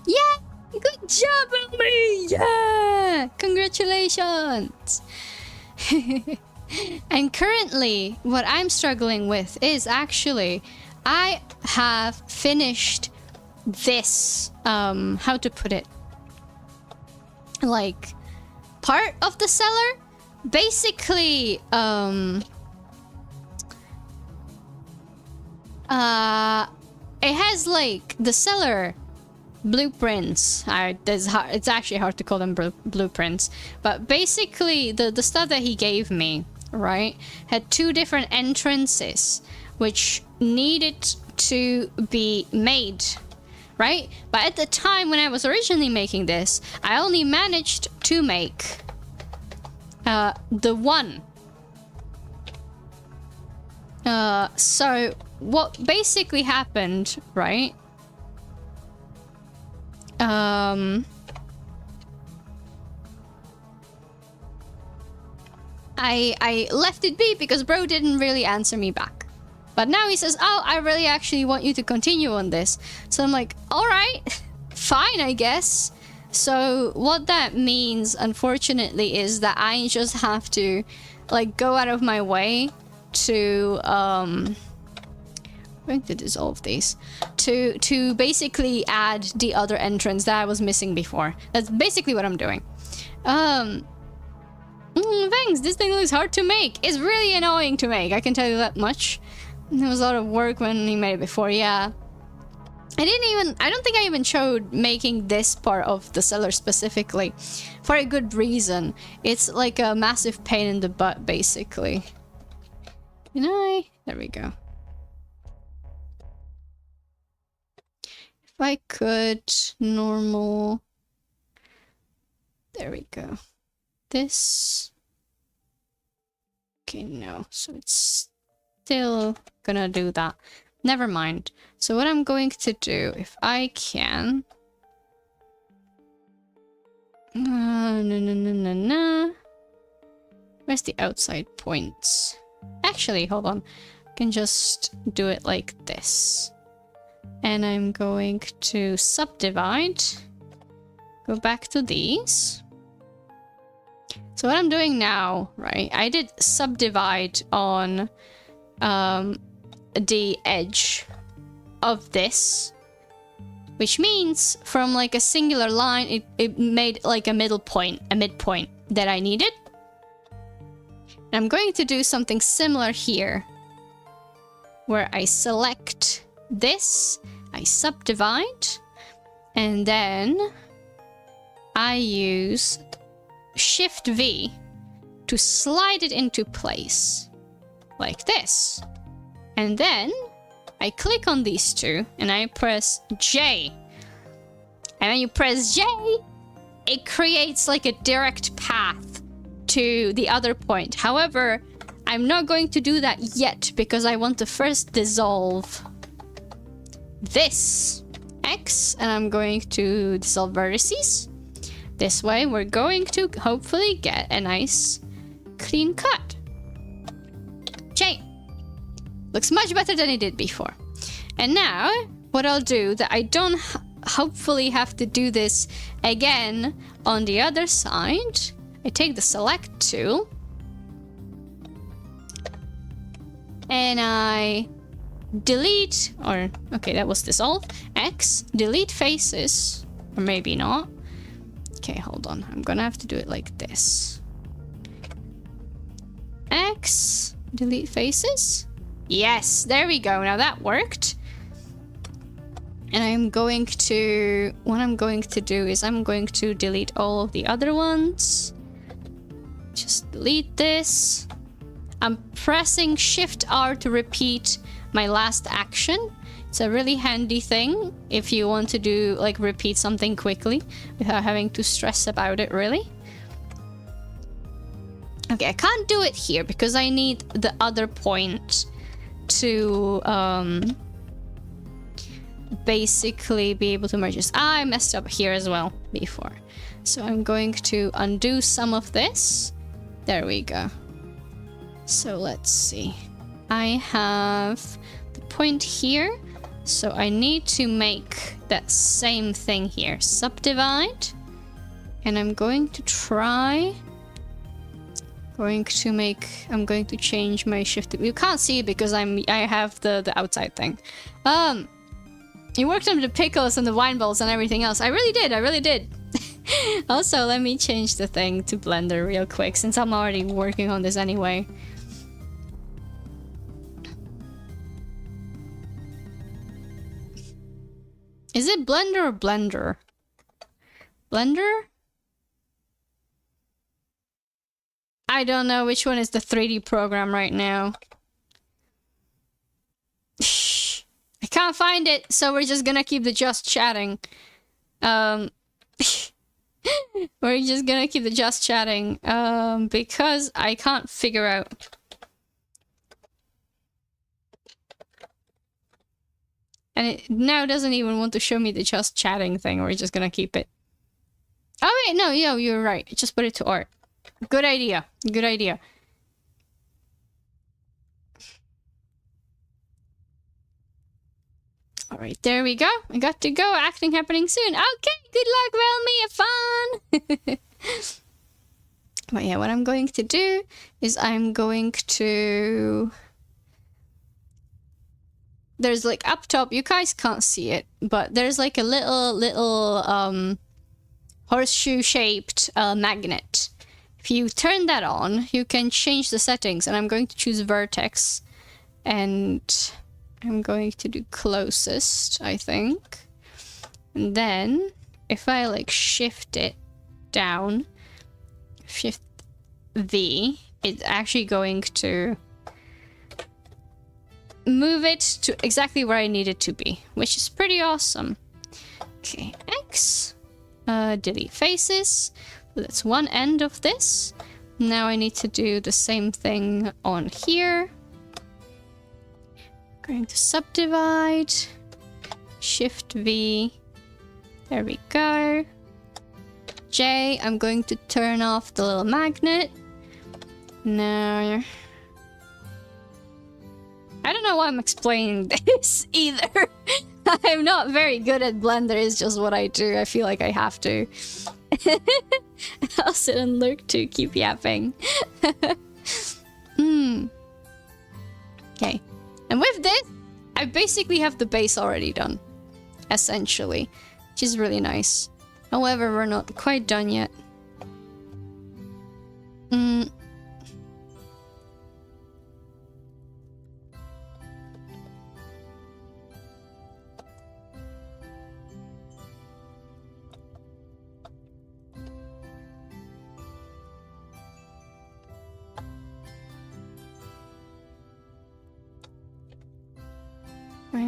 Yeah! Good job, Ellie! Yeah! Congratulations! And currently, what I'm struggling with is actually, I have finished this, how to put it? Like, part of the cellar? Basically, it has, like, the cellar blueprints. It's actually hard to call them blueprints, but basically the stuff that he gave me, right, had two different entrances which needed to be made, right? But at the time when I was originally making this, I only managed to make the one. So what basically happened, right? I left it be because bro didn't really answer me back. But now he says, oh, I really actually want you to continue on this. So I'm like, all right, fine, I guess. So what that means, unfortunately, is that I just have to, like, go out of my way to, I'm going to dissolve these to basically add the other entrance that I was missing before. That's basically what I'm doing. Thanks. This thing looks hard to make. It's really annoying to make, I can tell you that much. There was a lot of work when he made it before. Yeah, I don't think I even showed making this part of the cellar specifically, for a good reason. It's like a massive pain in the butt, basically. Can I? There we go. If I could, normal. There we go. This. Okay, no. So it's still gonna do that. Never mind. So what I'm going to do, if I can. No. Where's the outside points? Actually, hold on. I can just do it like this. And I'm going to subdivide. Go back to these. So what I'm doing now, right? I did subdivide on the edge of this, which means from like a singular line, it made like a midpoint that I needed. And I'm going to do something similar here, where I select this, I subdivide, and then I use Shift V to slide it into place like this. And then I click on these two and I press J. And when you press J, it creates like a direct path to the other point. However, I'm not going to do that yet because I want to first dissolve this X, and I'm going to dissolve vertices. This way, we're going to hopefully get a nice clean cut. J. Looks much better than it did before. And now, what I'll do, that I don't hopefully have to do this again on the other side, I take the select tool and I delete, or okay, that was dissolve, X, delete faces, or maybe not. Okay, hold on, I'm gonna have to do it like this. X, delete faces. Yes, there we go, now that worked. And I'm going to, what I'm going to do is I'm going to delete all of the other ones. Just delete this. I'm pressing Shift R to repeat my last action. It's a really handy thing if you want to do, like, repeat something quickly without having to stress about it, really. Okay, I can't do it here because I need the other point to, basically be able to merge this. I messed up here as well before. So I'm going to undo some of this. There we go. So let's see. I have the point here. So I need to make that same thing here. Subdivide. And I'm going to try... I'm going to change my shift. You can't see it because I have the outside thing. You worked on the pickles and the wine bowls and everything else. I really did. Also, let me change the thing to Blender real quick since I'm already working on this anyway. Is it Blender or Blender? Blender? I don't know which one is the 3D program right now. I can't find it, so we're just gonna keep the just chatting. We're just gonna keep the just chatting, because I can't figure out. And it now doesn't even want to show me the just chatting thing. We're just gonna keep it. Oh wait, no, you're right. Just put it to art. Good idea. Good idea. Alright, there we go. I got to go. Acting happening soon. Okay, good luck, Velmy. Have fun. But yeah, what I'm going to do is I'm going to... There's like up top, you guys can't see it, but there's like a little horseshoe-shaped magnet. If you turn that on, you can change the settings, and I'm going to choose vertex, and I'm going to do closest, I think. And then, if I like shift it down, shift V, it's actually going to move it to exactly where I need it to be, which is pretty awesome. Okay, X, delete faces. That's one end of this. Now I need to do the same thing on here. Going to subdivide, Shift V, there we go. J, I'm going to turn off the little magnet. Now, I don't know why I'm explaining this either. I'm not very good at Blender, it's just what I do. I feel like I have to. I'll sit and lurk to keep yapping. Okay. And with this, I basically have the base already done. Essentially. Which is really nice. However, we're not quite done yet.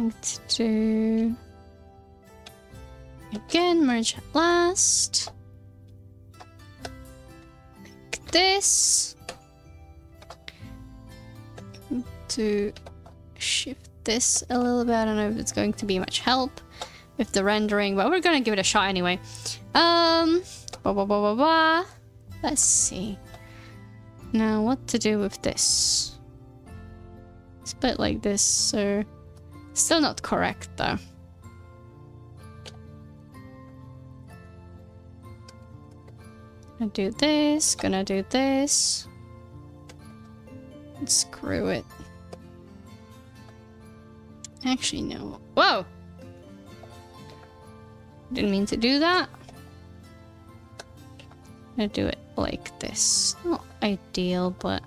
going to do again merge at last. Like this. To shift this a little bit. I don't know if it's going to be much help with the rendering, but we're gonna give it a shot anyway. Let's see. Now what to do with this. It's a bit like this, so still not correct though. Gonna do this, gonna do this. Screw it. Actually, no. Whoa! Didn't mean to do that. I'm gonna do it like this. Not ideal, but...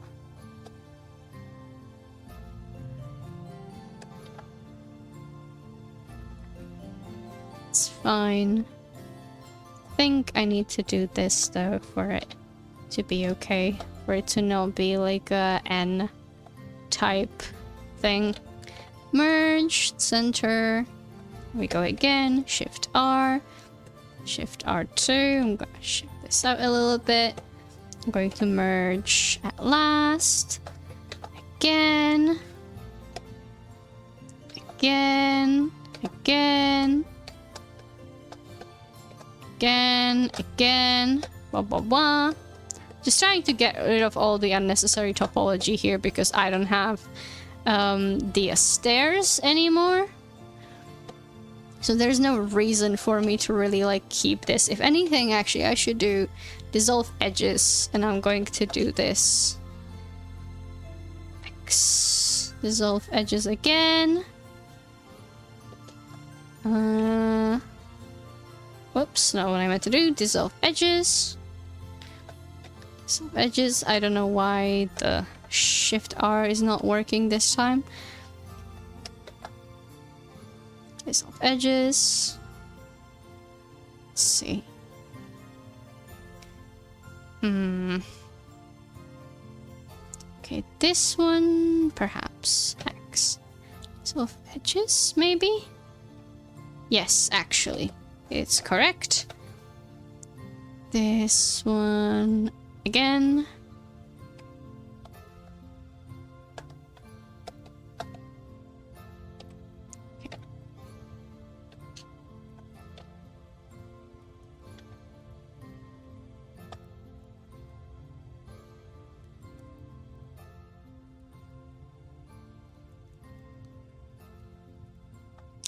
it's fine. I think I need to do this, though, for it to be okay. For it to not be like a N type thing. Merge, center. We go again. Shift R. Shift R2. I'm gonna shift this out a little bit. I'm going to merge at last. Again. Again. Again. Again. Again. Blah blah blah. Just trying to get rid of all the unnecessary topology here because I don't have the stairs anymore. So there's no reason for me to really like keep this. If anything, actually, I should do dissolve edges, and I'm going to do this. X. Dissolve edges again. Whoops, not what I meant to do. Dissolve edges. Dissolve edges. I don't know why the Shift R is not working this time. Dissolve edges. Let's see. Okay, this one perhaps X. Dissolve edges, maybe? Yes, actually, it's correct. This one again.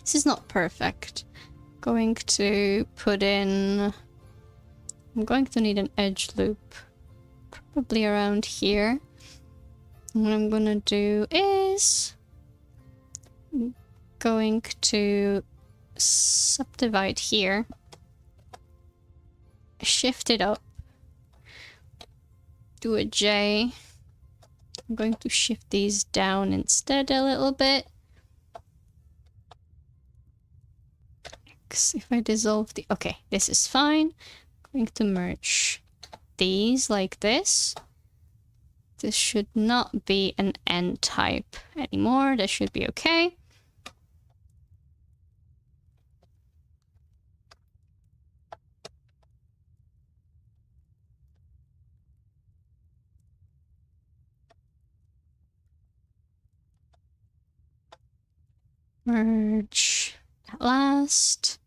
This is not perfect. Going to put in... I'm going to need an edge loop. Probably around here. And what I'm gonna do is... I'm going to subdivide here. Shift it up. Do a J. I'm going to shift these down instead a little bit. If I dissolve the... okay, this is fine. I'm going to merge these like this. This should not be an N type anymore. That should be okay. Merge at last.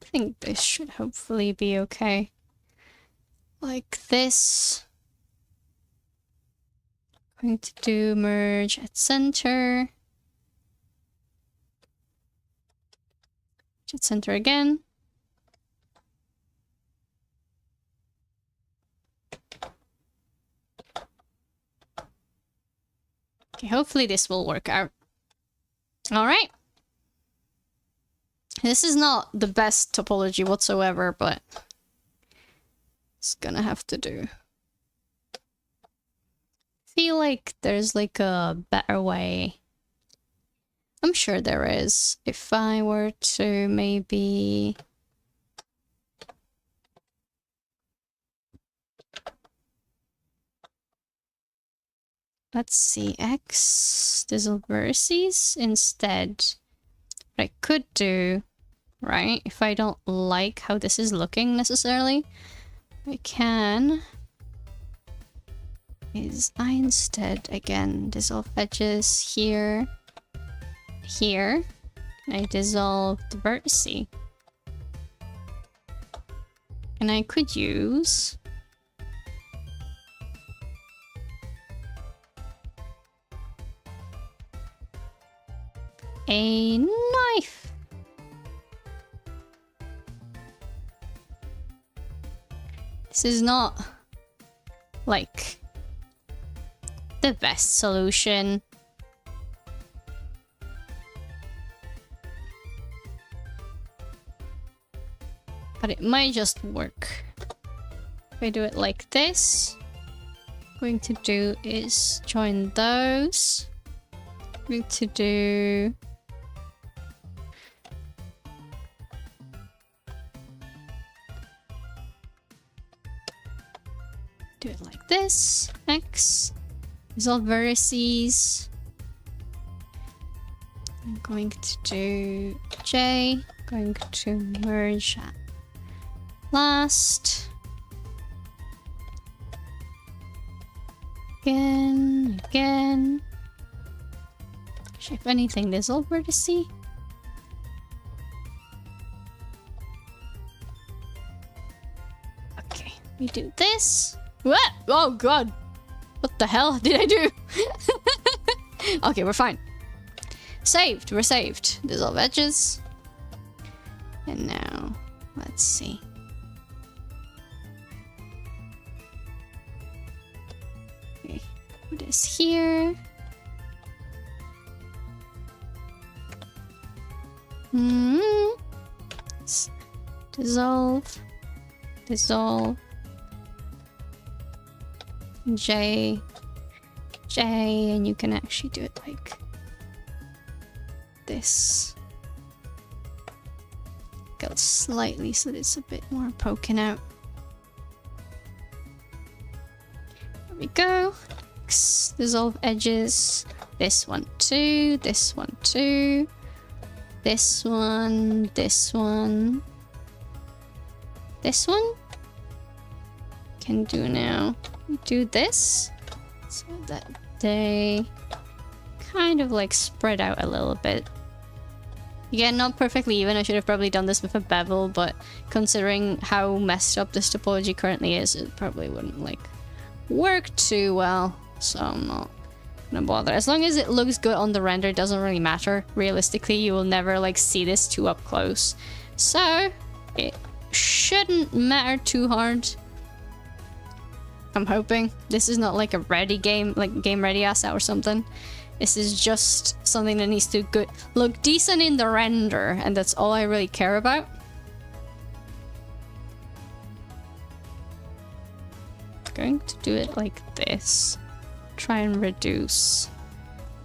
I think this should hopefully be okay. Like this. Going to do merge at center. Merge at center again. Okay, hopefully this will work out. All right. This is not the best topology whatsoever, but it's gonna have to do. Feel like there's like a better way. I'm sure there is. If I were to maybe... let's see, X dissolve vertices instead. What I could do, right, if I don't like how this is looking necessarily, I can is I instead again dissolve edges here, here. I dissolve the vertice. And I could use a knife. This is not like the best solution. But it might just work. If I do it like this, what I'm going to do is join those. I'm going to do it like this. X. Dissolve vertices. I'm going to do J. Going to merge at last. Again. Actually, if anything, dissolve vertice. Okay, we do this. What? Oh god. What the hell did I do? Okay, we're fine. Saved. We're saved. Dissolve edges. And now, let's see. Okay, put this here. Dissolve. Dissolve. J, and you can actually do it like this. Go slightly so that it's a bit more poking out. There we go. Dissolve edges. This one too, this one too. This one, this one. This one? Can do now. Do this so that they kind of like spread out a little bit. Again, not perfectly even. I should have probably done this with a bevel, but considering how messed up this topology currently is, it probably wouldn't like work too well. So I'm not gonna bother. As long as it looks good on the render, it doesn't really matter. Realistically, you will never like see this too up close. So it shouldn't matter too hard. I'm hoping. This is not like a ready game, like game ready asset or something. This is just something that needs to look decent in the render, and that's all I really care about. I'm going to do it like this. Try and reduce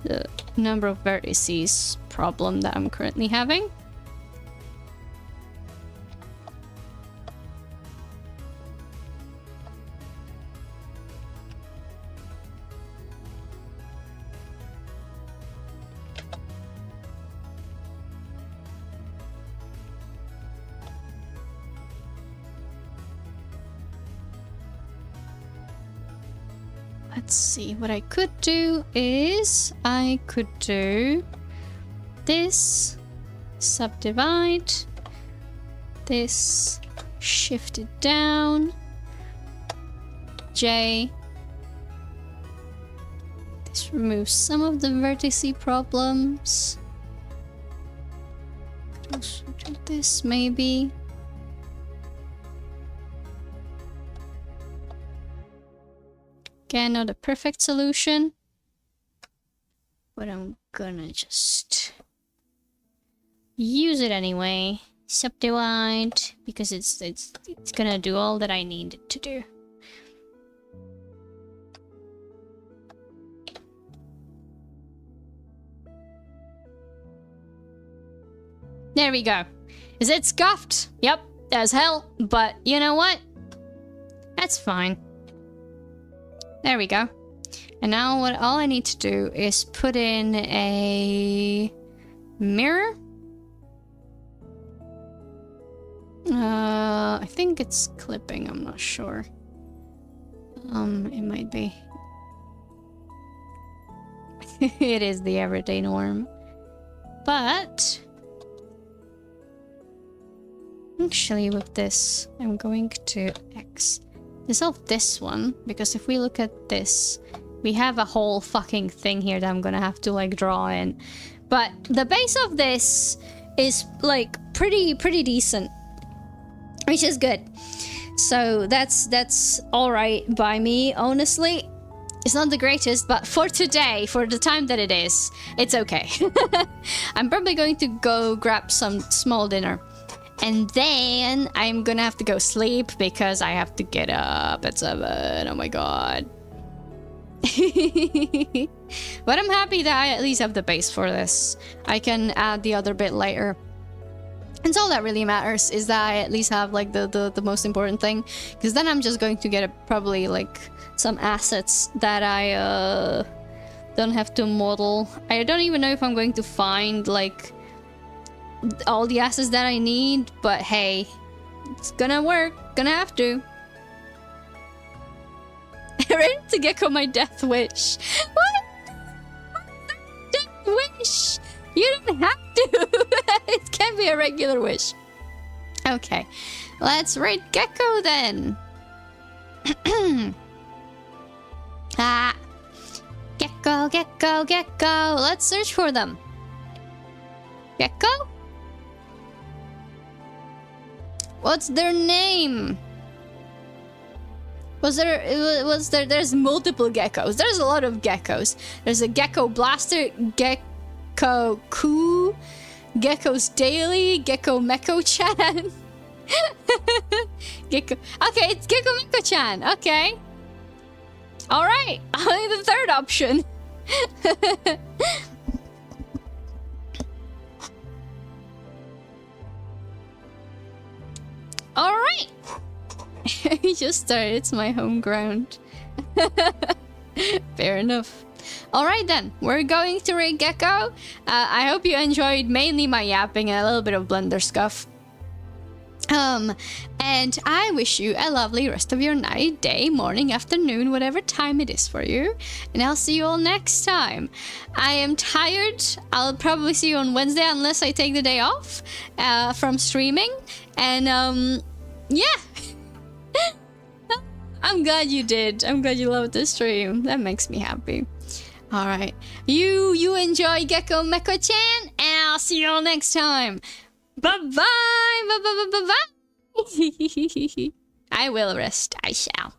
the number of vertices problem that I'm currently having. Let's see, what I could do is I could do this, subdivide, this, shift it down, J, this removes some of the vertice problems. Could also do this maybe. Again, not a perfect solution, but I'm gonna just use it anyway. Subdivide, because it's gonna do all that I need it to do. There we go. Is it scuffed? Yep, as hell, but you know what? That's fine. There we go. And now all I need to do is put in a mirror. I think it's clipping, I'm not sure. It might be. It is the everyday norm. But actually with this, I'm going to dissolve this one, because if we look at this, we have a whole fucking thing here that I'm gonna have to like draw in. But the base of this is like pretty decent, which is good. So that's all right by me, honestly. It's not the greatest, but for today, for the time that it is, it's okay. I'm probably going to go grab some small dinner. And then I'm gonna have to go sleep because I have to get up at 7. Oh my god. But I'm happy that I at least have the base for this. I can add the other bit later. And all that really matters is that I at least have like the most important thing. Because then I'm just going to get probably like some assets that I don't have to model. I don't even know if I'm going to find like all the assets that I need, but hey, it's gonna work. Gonna have to. Ready to gecko my death wish. What? Death wish? You don't have to. It can be a regular wish. Okay, let's rate gecko then. Gecko, gecko, gecko. Let's search for them. Gecko? What's their name? There's multiple geckos. There's a lot of geckos. There's a Gecko Blaster, Gecko Koo, Gecko's Daily, Gecko Meko-chan. Gecko. Okay, it's Gecko Meko-chan. Okay. Alright. Only the third option. Alright. We just started. It's my home ground. Fair enough. Alright then, we're going to rate Gecko. I hope you enjoyed mainly my yapping and a little bit of Blender scuff. And I wish you a lovely rest of your night, day, morning, afternoon, whatever time it is for you. And I'll see you all next time. I am tired. I'll probably see you on Wednesday unless I take the day off from streaming. And yeah. I'm glad you did. I'm glad you loved the stream. That makes me happy. Alright. You enjoy Gecko Meko-chan, and I'll see you all next time. Bye-bye! Bye-bye-bye-bye! I will rest. I shall.